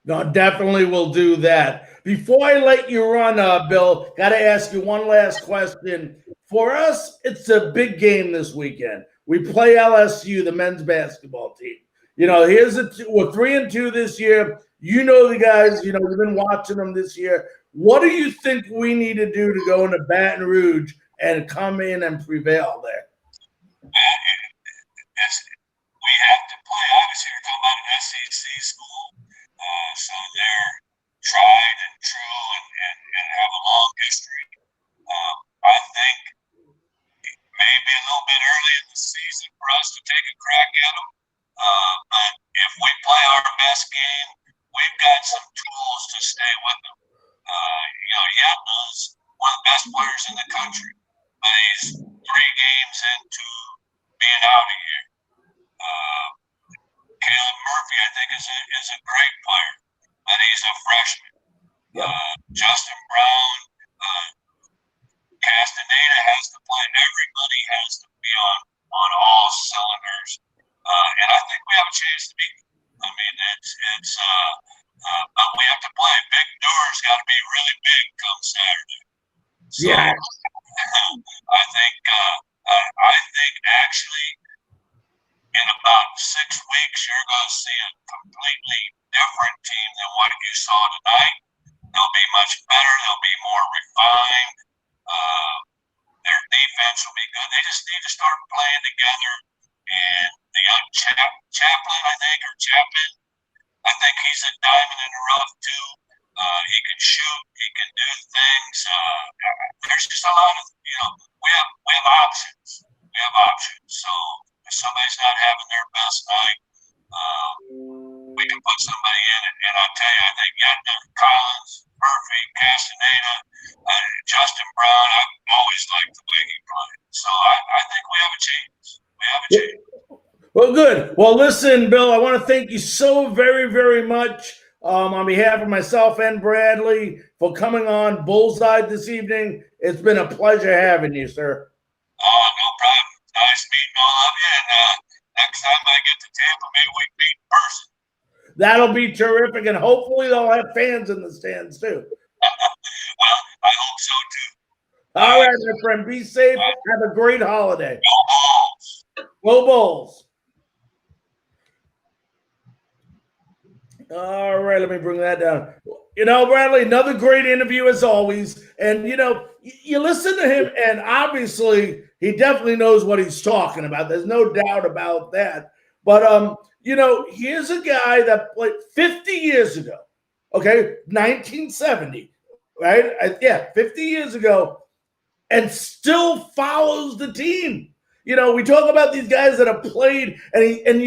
No, definitely will do that. Before I let you run, Bill, got to ask you one last question. For us, it's a big game this weekend. We play LSU, the men's basketball team. We're 3-2 this year. You know the guys. We've been watching them this year. What do you think we need to do to go into Baton Rouge and come in and prevail there? We have to play. Obviously, you're talking about an SEC school, so they're tried and true and have a long history. I think maybe a little bit early in the season for us to take a crack at them. But if we play our best game, we've got some tools to stay with them. Yatna's one of the best players in the country, but he's 3 games into being out of here. Caleb Murphy, I think, is a great player, but he's a freshman. Justin Brown, Castaneda has to play. Everybody has to be on all cylinders, and I think we have a chance to beat them. I mean, but we have to play. Big Door's got to be really big come Saturday. So Yeah. I think actually in about 6 weeks you're going to see a completely different team than what you saw tonight. They'll be much better. They'll be more refined. Their defense will be good. They just need to start playing together. And the young Chaplin, I think, or Chapman, I think he's a diamond in the rough too. He can shoot. He can do things. There's just a lot of we have options. We have options. So if somebody's not having their best night, we can put somebody in it. And I'll tell you, I think Yetna, Collins, Murphy, Castaneda, Justin Brown, I've always liked the way he played. So I think we have a chance. We have a chance. Well, good. Well, listen, Bill, I want to thank you so very, very much on behalf of myself and Bradley for coming on Bullseye this evening. It's been a pleasure having you, sir. Oh, no problem. Nice meeting all of you. And next time I get to Tampa, maybe we can meet in person. That'll be terrific, and hopefully they'll have fans in the stands, too. Well, I hope so, too. All right, my friend. Be safe. Have a great holiday. Go Bulls. Go Bulls. All right, let me bring that down. Bradley, another great interview as always. And, you listen to him, and obviously he definitely knows what he's talking about. There's no doubt about that. But, here's a guy that played 50 years ago, okay, 1970, right? 50 years ago, and still follows the team. We talk about these guys that have played, and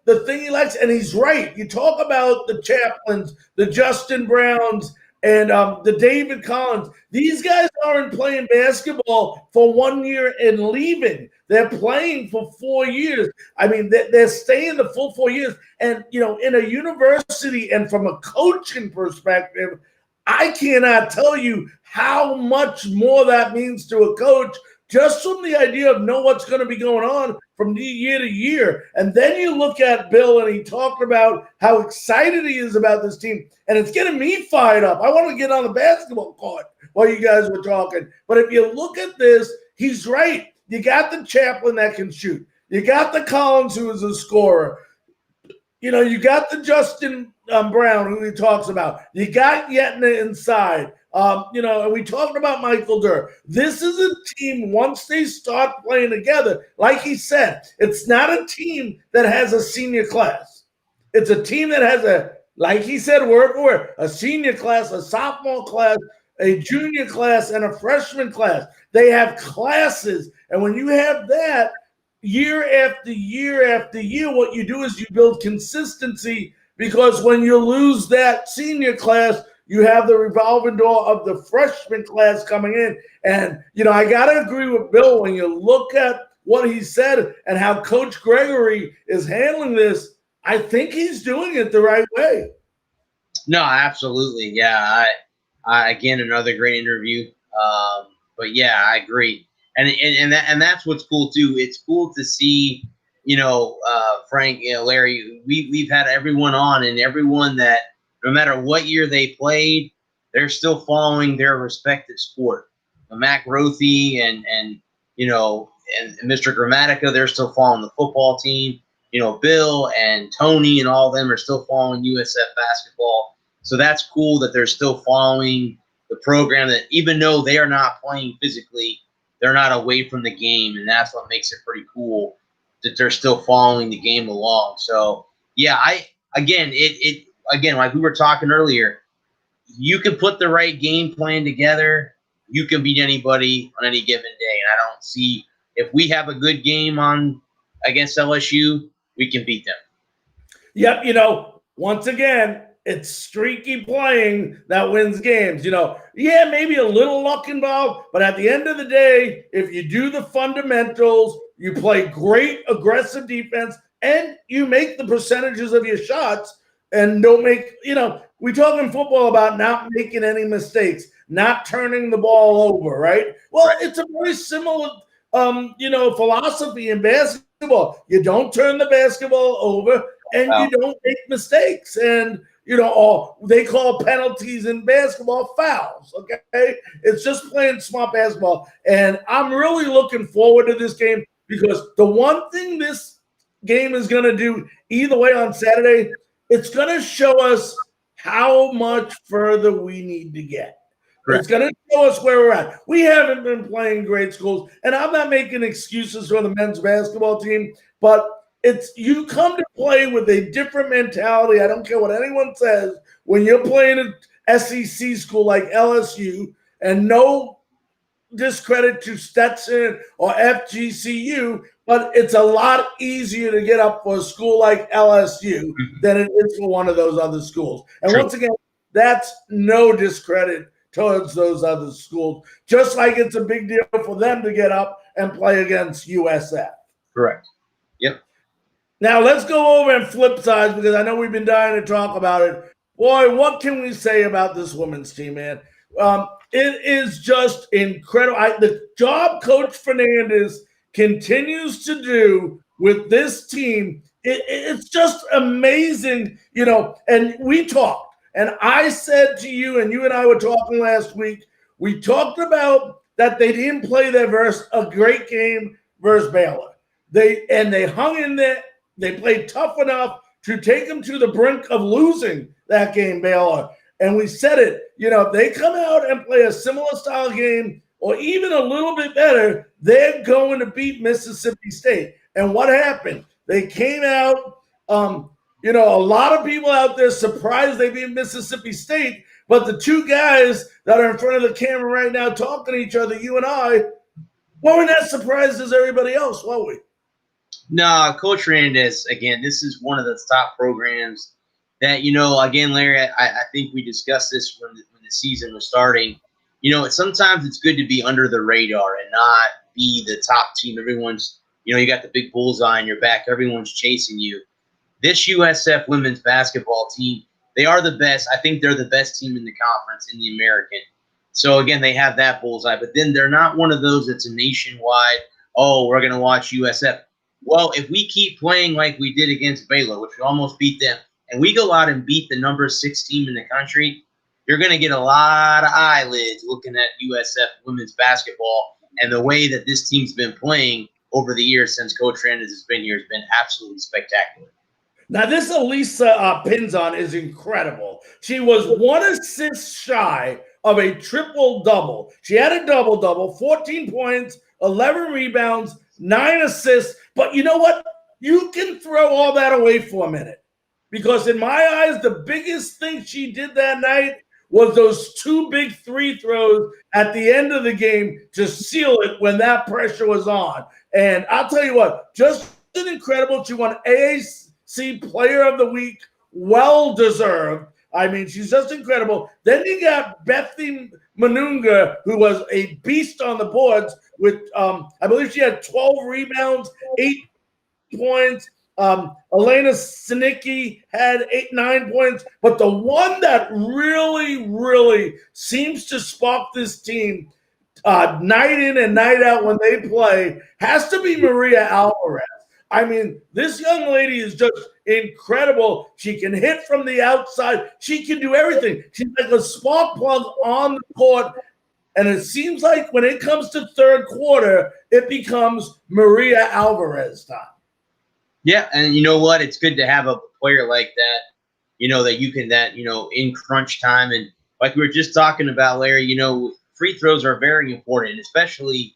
the thing he likes, and he's right. You talk about the Chaplins, the Justin Browns, and the David Collins. These guys aren't playing basketball for 1 year and leaving. They're playing for 4 years. I mean, they're staying the full 4 years. And, in a university and from a coaching perspective, I cannot tell you how much more that means to a coach just from the idea of know what's going to be going on from year to year. And then you look at Bill, and he talked about how excited he is about this team. And it's getting me fired up. I want to get on the basketball court while you guys were talking. But if you look at this, he's right. You got the Chaplin that can shoot. You got the Collins, who is a scorer. You got the Justin Brown, who he talks about. You got Yetna inside. And we talked about Michael Durr. This is a team, once they start playing together, like he said, it's not a team that has a senior class. It's a team that has like he said, word for word, a senior class, a sophomore class, a junior class, and a freshman class. They have classes. And when you have that, year after year after year, what you do is you build consistency, because when you lose that senior class, you have the revolving door of the freshman class coming in. And, I got to agree with Bill. When you look at what he said and how Coach Gregory is handling this, I think he's doing it the right way. No, absolutely. Yeah. I again, another great interview. But yeah, I agree. And that's what's cool too. It's cool to see, Frank, Larry, we've had everyone on, and everyone that no matter what year they played, they're still following their respective sport. Mac Rothy and Mr. Grammatica, they're still following the football team. Bill and Tony and all of them are still following USF basketball. So that's cool that they're still following the program, that even though they are not playing physically, they're not away from the game. And that's what makes it pretty cool that they're still following the game along. So, yeah, again, like we were talking earlier, you can put the right game plan together. You can beat anybody on any given day. And I don't see, if we have a good game against LSU, we can beat them. Yep, once again, it's streaky playing that wins games. Yeah, maybe a little luck involved, but at the end of the day, if you do the fundamentals, you play great aggressive defense, and you make the percentages of your shots and don't make, we talk in football about not making any mistakes, not turning the ball over, right? Well, Right. It's a very similar, philosophy in basketball. You don't turn the basketball over, and Wow. you don't make mistakes. And, or they call penalties in basketball fouls, okay? It's just playing smart basketball. And I'm really looking forward to this game, because the one thing this game is going to do either way on Saturday, it's going to show us how much further we need to get. Correct. It's going to show us where we're at. We haven't been playing great schools, and I'm not making excuses for the men's basketball team, but you come to play with a different mentality. I don't care what anyone says. When you're playing an SEC school like LSU, and no discredit to Stetson or FGCU, but it's a lot easier to get up for a school like LSU than it is for one of those other schools. And True. Once again, that's no discredit towards those other schools, just like it's a big deal for them to get up and play against USF. Correct. Yep. Now let's go over and flip sides, because I know we've been dying to talk about it. Boy, what can we say about this women's team, man? It is just incredible. The job Coach Fernandez continues to do with this team, it's just amazing, and we talked, and I said to you, and you and I were talking last week, we talked about that they didn't play a great game versus Baylor. They hung in there. They played tough enough to take them to the brink of losing that game, Baylor. And we said it, if they come out and play a similar style game, or even a little bit better, they're going to beat Mississippi State. And what happened? They came out, a lot of people out there surprised they beat Mississippi State, but the two guys that are in front of the camera right now talking to each other, you and I, weren't as surprised as everybody else, were we? No, Coach Fernandez, again, this is one of the top programs that, again, Larry, I think we discussed this when the season was starting. Sometimes it's good to be under the radar and not be the top team. Everyone's, you got the big bullseye on your back. Everyone's chasing you. This USF women's basketball team, they are the best. I think they're the best team in the conference, in the American. So, again, they have that bullseye. But then they're not one of those that's a nationwide, we're going to watch USF. Well, if we keep playing like we did against Baylor, which we almost beat them, and we go out and beat the number 6 team in the country, you're going to get a lot of eyelids looking at USF women's basketball. And the way that this team's been playing over the years since Coach Fernandez has been here has been absolutely spectacular. Now, this Elisa Pinzon is incredible. She was 1 assist shy of a triple-double. She had a double-double, 14 points, 11 rebounds, 9 assists. But you know what? You can throw all that away for a minute. Because in my eyes, the biggest thing she did that night was those 2 big free throws at the end of the game to seal it when that pressure was on. And I'll tell you what, just an incredible. She won AAC Player of the Week, well deserved. I mean, she's just incredible. Then you got Bethy Manunga, who was a beast on the boards with, I believe she had 12 rebounds, 8 points. Elena Sinicki had 9 points. But the one that really, really seems to spark this team night in and night out when they play has to be Maria Alvarez. I mean, this young lady is just incredible. She can hit from the outside. She can do everything. She's like a spark plug on the court. And it seems like when it comes to third quarter, it becomes Maria Alvarez time. Yeah, and you know what? It's good to have a player like that, that you can in crunch time. And like we were just talking about, Larry, free throws are very important, especially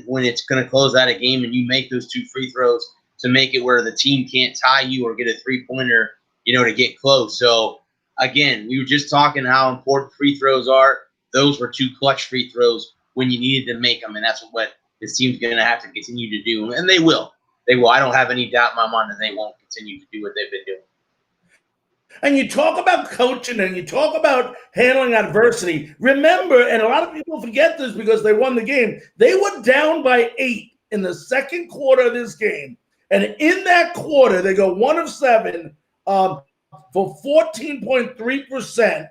when it's going to close out a game and you make those 2 free throws to make it where the team can't tie you or get a 3-pointer, to get close. So again, we were just talking how important free throws are. Those were 2 clutch free throws when you needed to make them, and that's what this team's going to have to continue to do, and they will. They will. I don't have any doubt in my mind that they won't continue to do what they've been doing. And you talk about coaching and you talk about handling adversity. Remember, and a lot of people forget this because they won the game, they were down by 8 in the second quarter of this game. And in that quarter, they go 1 of 7 for 14.3%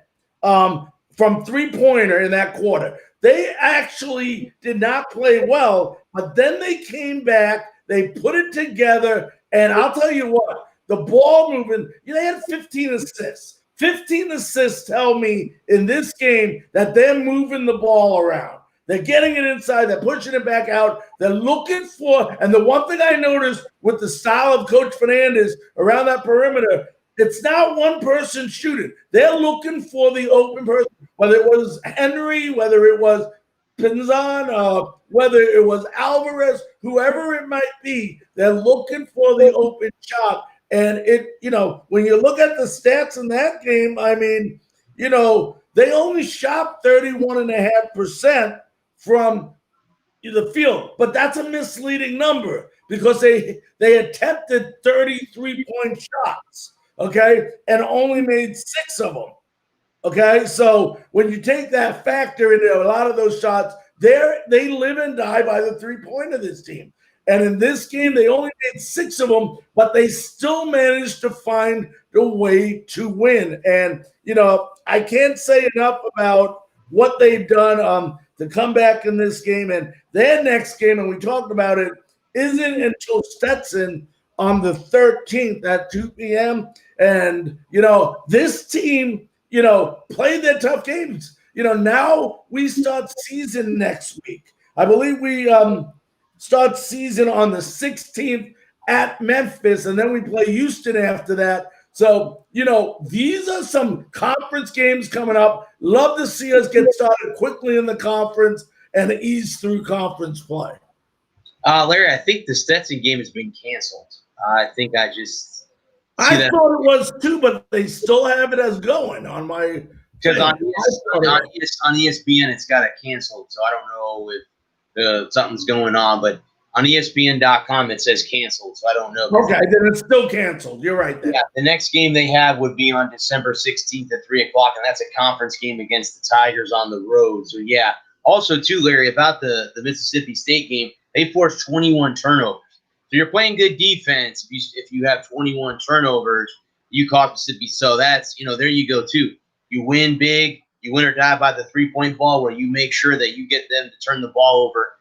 from three-pointer in that quarter. They actually did not play well, but then they came back, they put it together, and I'll tell you what, the ball moving, they had 15 assists. 15 assists tell me in this game that they're moving the ball around. They're getting it inside. They're pushing it back out. They're looking for, and the one thing I noticed with the style of Coach Fernandez around that perimeter, it's not one person shooting. They're looking for the open person, whether it was Henry, whether it was Pinzan, whether it was Alvarez, whoever it might be, they're looking for the open shot. And when you look at the stats in that game, I mean, they only shot 31.5% from the field, but that's a misleading number because they attempted 33-point shots, okay, and only made 6 of them, okay. So when you take that factor into a lot of those shots, they live and die by the 3-point of this team. And in this game, they only made 6 of them, but they still managed to find a way to win. And, I can't say enough about what they've done to come back in this game. And their next game, and we talked about it, isn't until Stetson on the 13th at 2 p.m. And, this team, played their tough games. Now we start season next week. I believe we start season on the 16th at Memphis, and then we play Houston after that. So, these are some conference games coming up. Love to see us get started quickly in the conference and ease through conference play. Larry, I think the Stetson game has been canceled. I think I just thought it was too, but they still have it as going on my – because on ESPN it's got it canceled, so I don't know if something's going on, but on ESPN.com it says canceled, so I don't know. Okay, then it's still canceled. You're right there. Yeah, the next game they have would be on December 16th at 3 o'clock, and that's a conference game against the Tigers on the road. So, yeah. Also, too, Larry, about the Mississippi State game, they forced 21 turnovers. So you're playing good defense if you have 21 turnovers, you caught Mississippi. So that's, there you go, too. You win big, you win or die by the 3-point ball where you make sure that you get them to turn the ball over,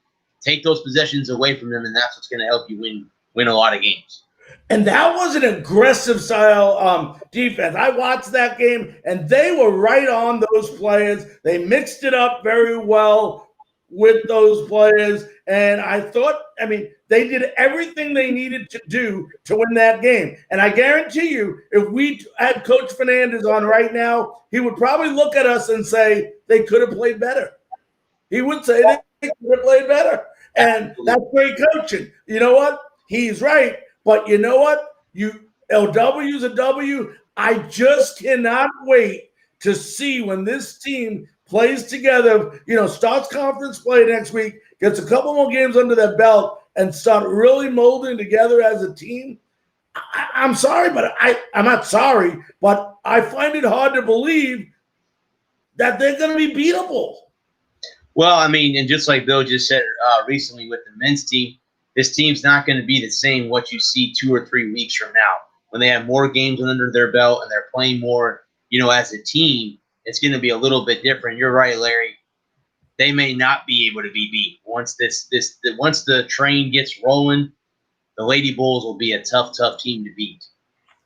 take those possessions away from them, and that's what's going to help you win a lot of games. And that was an aggressive style defense. I watched that game, and they were right on those players. They mixed it up very well with those players, and I thought, they did everything they needed to do to win that game. And I guarantee you, if we had Coach Fernandez on right now, he would probably look at us and say they could have played better. He would say they could have played better. And that's great coaching. You know what? He's right. But you know what? A W's a W. I just cannot wait to see when this team plays together, starts conference play next week, gets a couple more games under their belt, and start really molding together as a team. I'm sorry, but I'm not sorry, but I find it hard to believe that they're going to be beatable. Well, and just like Bill just said recently with the men's team, this team's not going to be the same what you see 2 or 3 weeks from now. When they have more games under their belt and they're playing more, as a team, it's going to be a little bit different. You're right, Larry. They may not be able to be beat once the train gets rolling. the Lady Bulls will be a tough team to beat.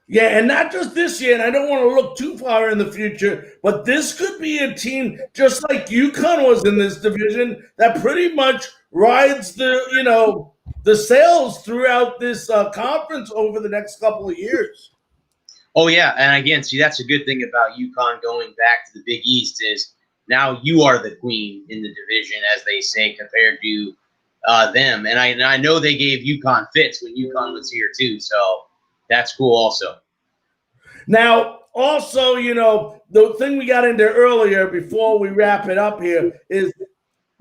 Yeah, and not just this year, and I don't want to look too far in the future, but this could be a team just like UConn was in this division that pretty much rides the sails throughout this conference over the next couple of years. Oh yeah, and again, see that's a good thing about UConn going back to the Big East is now you are the queen in the division, as they say, compared to them. And I know they gave UConn fits when UConn was here too, so that's cool also. Now, also, the thing we got into earlier before we wrap it up here is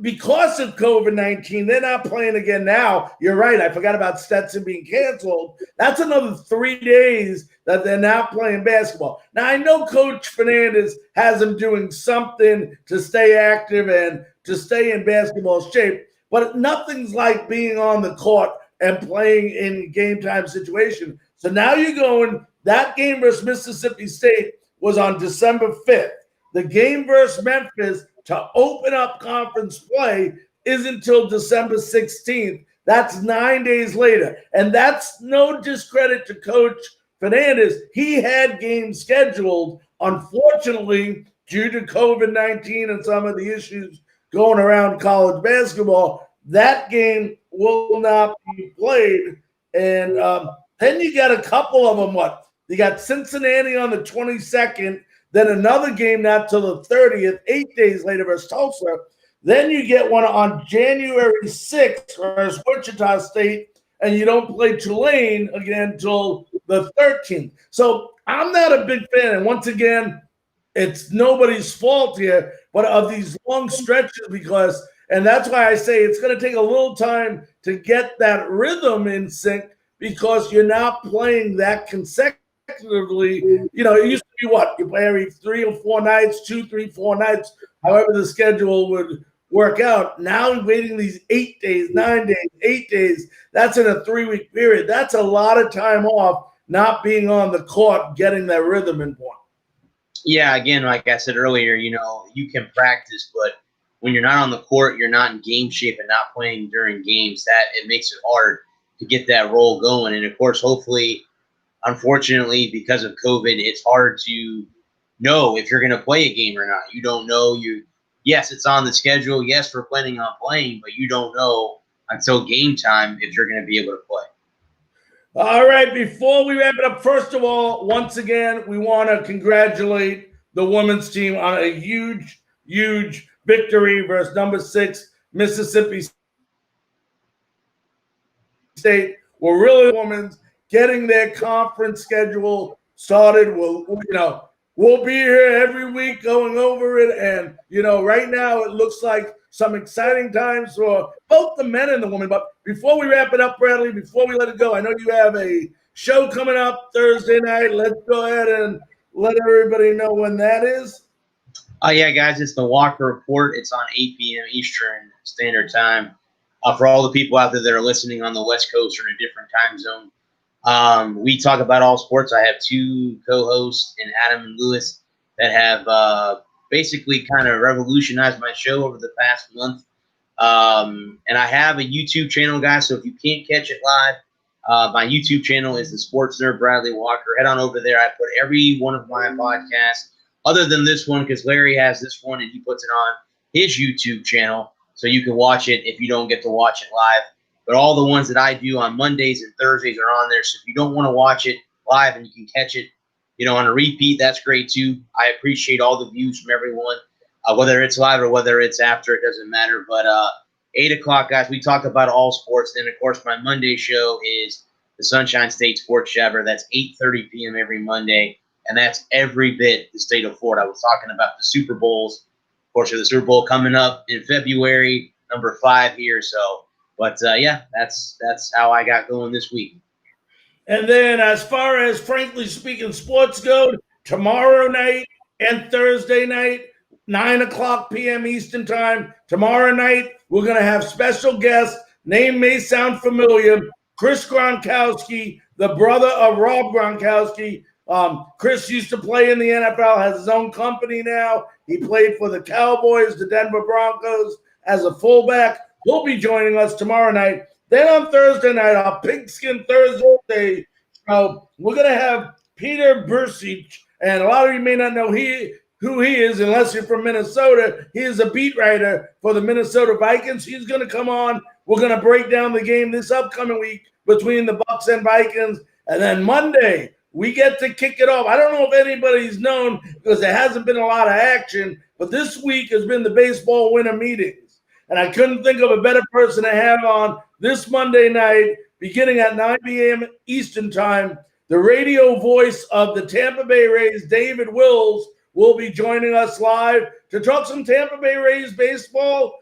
because of COVID-19, they're not playing again now. You're right. I forgot about Stetson being canceled. That's another 3 days that they're not playing basketball. Now, I know Coach Fernandez has them doing something to stay active and to stay in basketball shape, but nothing's like being on the court and playing in game time situation. So now you're going, that game versus Mississippi State was on December 5th. The game versus Memphis to open up conference play is until December 16th. That's 9 days later. And that's no discredit to Coach Fernandez. He had games scheduled. Unfortunately, due to COVID-19 and some of the issues going around college basketball, that game will not be played. And then you got a couple of them. You got Cincinnati on the 22nd, then another game not till the 30th, 8 days later versus Tulsa. Then you get one on January 6th versus Wichita State, and you don't play Tulane again until the 13th. So I'm not a big fan. And once again, it's nobody's fault here, but of these long stretches and that's why I say it's going to take a little time to get that rhythm in sync because you're not playing that consecutively. It used to be you play every 3 or 4 nights, 2, 3, 4 nights, however the schedule would work out. Now waiting these 8 days, 9 days, 8 days, that's in a 3-week period. That's a lot of time off not being on the court, getting that rhythm in point. Yeah, again, like I said earlier, you can practice, but when you're not on the court, you're not in game shape and not playing during games, that it makes it hard to get that roll going. And of course, hopefully, unfortunately, because of COVID, it's hard to know if you're going to play a game or not. You don't know. Yes, it's on the schedule. Yes, we're planning on playing, but you don't know until game time if you're going to be able to play. All right, before we wrap it up, first of all, once again, we want to congratulate the women's team on a huge, huge victory versus number 6 Mississippi State. We're really women's getting their conference schedule started. We'll be here every week going over it. And, right now it looks like some exciting times for both the men and the women. But before we wrap it up, Bradley, before we let it go, I know you have a show coming up Thursday night. Let's go ahead and let everybody know when that is. Yeah, guys, it's the Walker Report. It's on 8 p.m. Eastern Standard Time. For all the people out there that are listening on the West Coast or in a different time zone, we talk about all sports. I have 2 co-hosts in Adam and Lewis that have basically kind of revolutionized my show over the past month. And I have a YouTube channel, guys, so if you can't catch it live, my YouTube channel is the Sports Nerd Bradley Walker. Head on over there. I put every one of my podcasts, other than this one, because Larry has this one and he puts it on his YouTube channel, so you can watch it if you don't get to watch it live. But all the ones that I do on Mondays and Thursdays are on there. So if you don't want to watch it live and you can catch it, on a repeat, that's great too. I appreciate all the views from everyone, whether it's live or whether it's after, it doesn't matter. But 8 o'clock, guys, we talk about all sports. Then, of course, my Monday show is the Sunshine State Sports Jabber. That's 8:30 p.m. every Monday, and that's every bit the state of Florida. I was talking about the Super Bowls. Of course, there's the Super Bowl coming up in February, number 5 here. So, but yeah, that's how I got going this week. And then as far as Frankly Speaking sports go, tomorrow night and Thursday night, 9 o'clock p.m. Eastern Time. Tomorrow night, we're going to have special guests. Name may sound familiar. Chris Gronkowski, the brother of Rob Gronkowski. Chris used to play in the NFL, has his own company now. He played for the Cowboys, the Denver Broncos as a fullback. He'll be joining us tomorrow night. Then on Thursday night, our Pigskin Thursday, we're going to have Peter Bursic. And a lot of you may not know who he is unless you're from Minnesota. He is a beat writer for the Minnesota Vikings. He's going to come on. We're going to break down the game this upcoming week between the Bucs and Vikings. And then Monday, we get to kick it off. I don't know if anybody's known because there hasn't been a lot of action, but this week has been the baseball winter meetings. And I couldn't think of a better person to have on this Monday night, beginning at 9 p.m. Eastern Time. The radio voice of the Tampa Bay Rays, David Wills, will be joining us live to talk some Tampa Bay Rays baseball.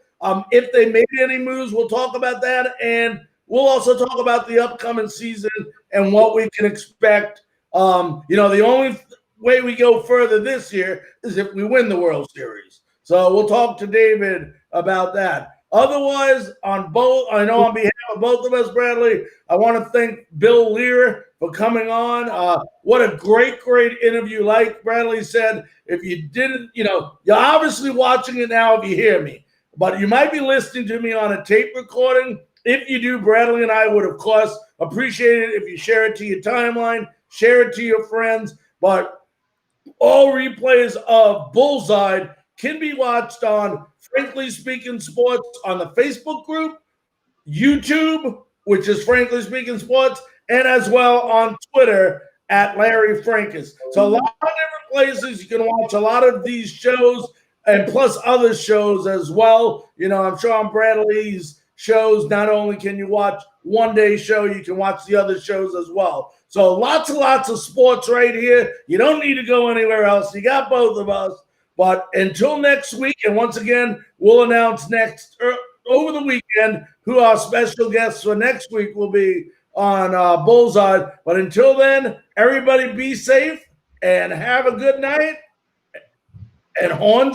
If they made any moves, we'll talk about that. And we'll also talk about the upcoming season and what we can expect. The only way we go further this year is if we win the World Series. So we'll talk to David about that. Otherwise, on behalf of both of us, Bradley, I want to thank Bill Lear for coming on. What a great interview. Like Bradley said, if you didn't, you're obviously watching it now if you hear me, but you might be listening to me on a tape recording. If you do, Bradley and I would, of course, appreciate it if you share it to your timeline, share it to your friends. But all replays of Bullseye can be watched on Frankly Speaking Sports on the Facebook group, YouTube, which is Frankly Speaking Sports, and as well on Twitter at Larry Frankus. So a lot of different places you can watch a lot of these shows and plus other shows as well. I'm sure on Bradley's shows, not only can you watch one day show, you can watch the other shows as well. So lots and lots of sports right here. You don't need to go anywhere else. You got both of us. But until next week, and once again, we'll announce over the weekend who our special guests for next week will be on Bullseye. But until then, everybody be safe and have a good night. And horns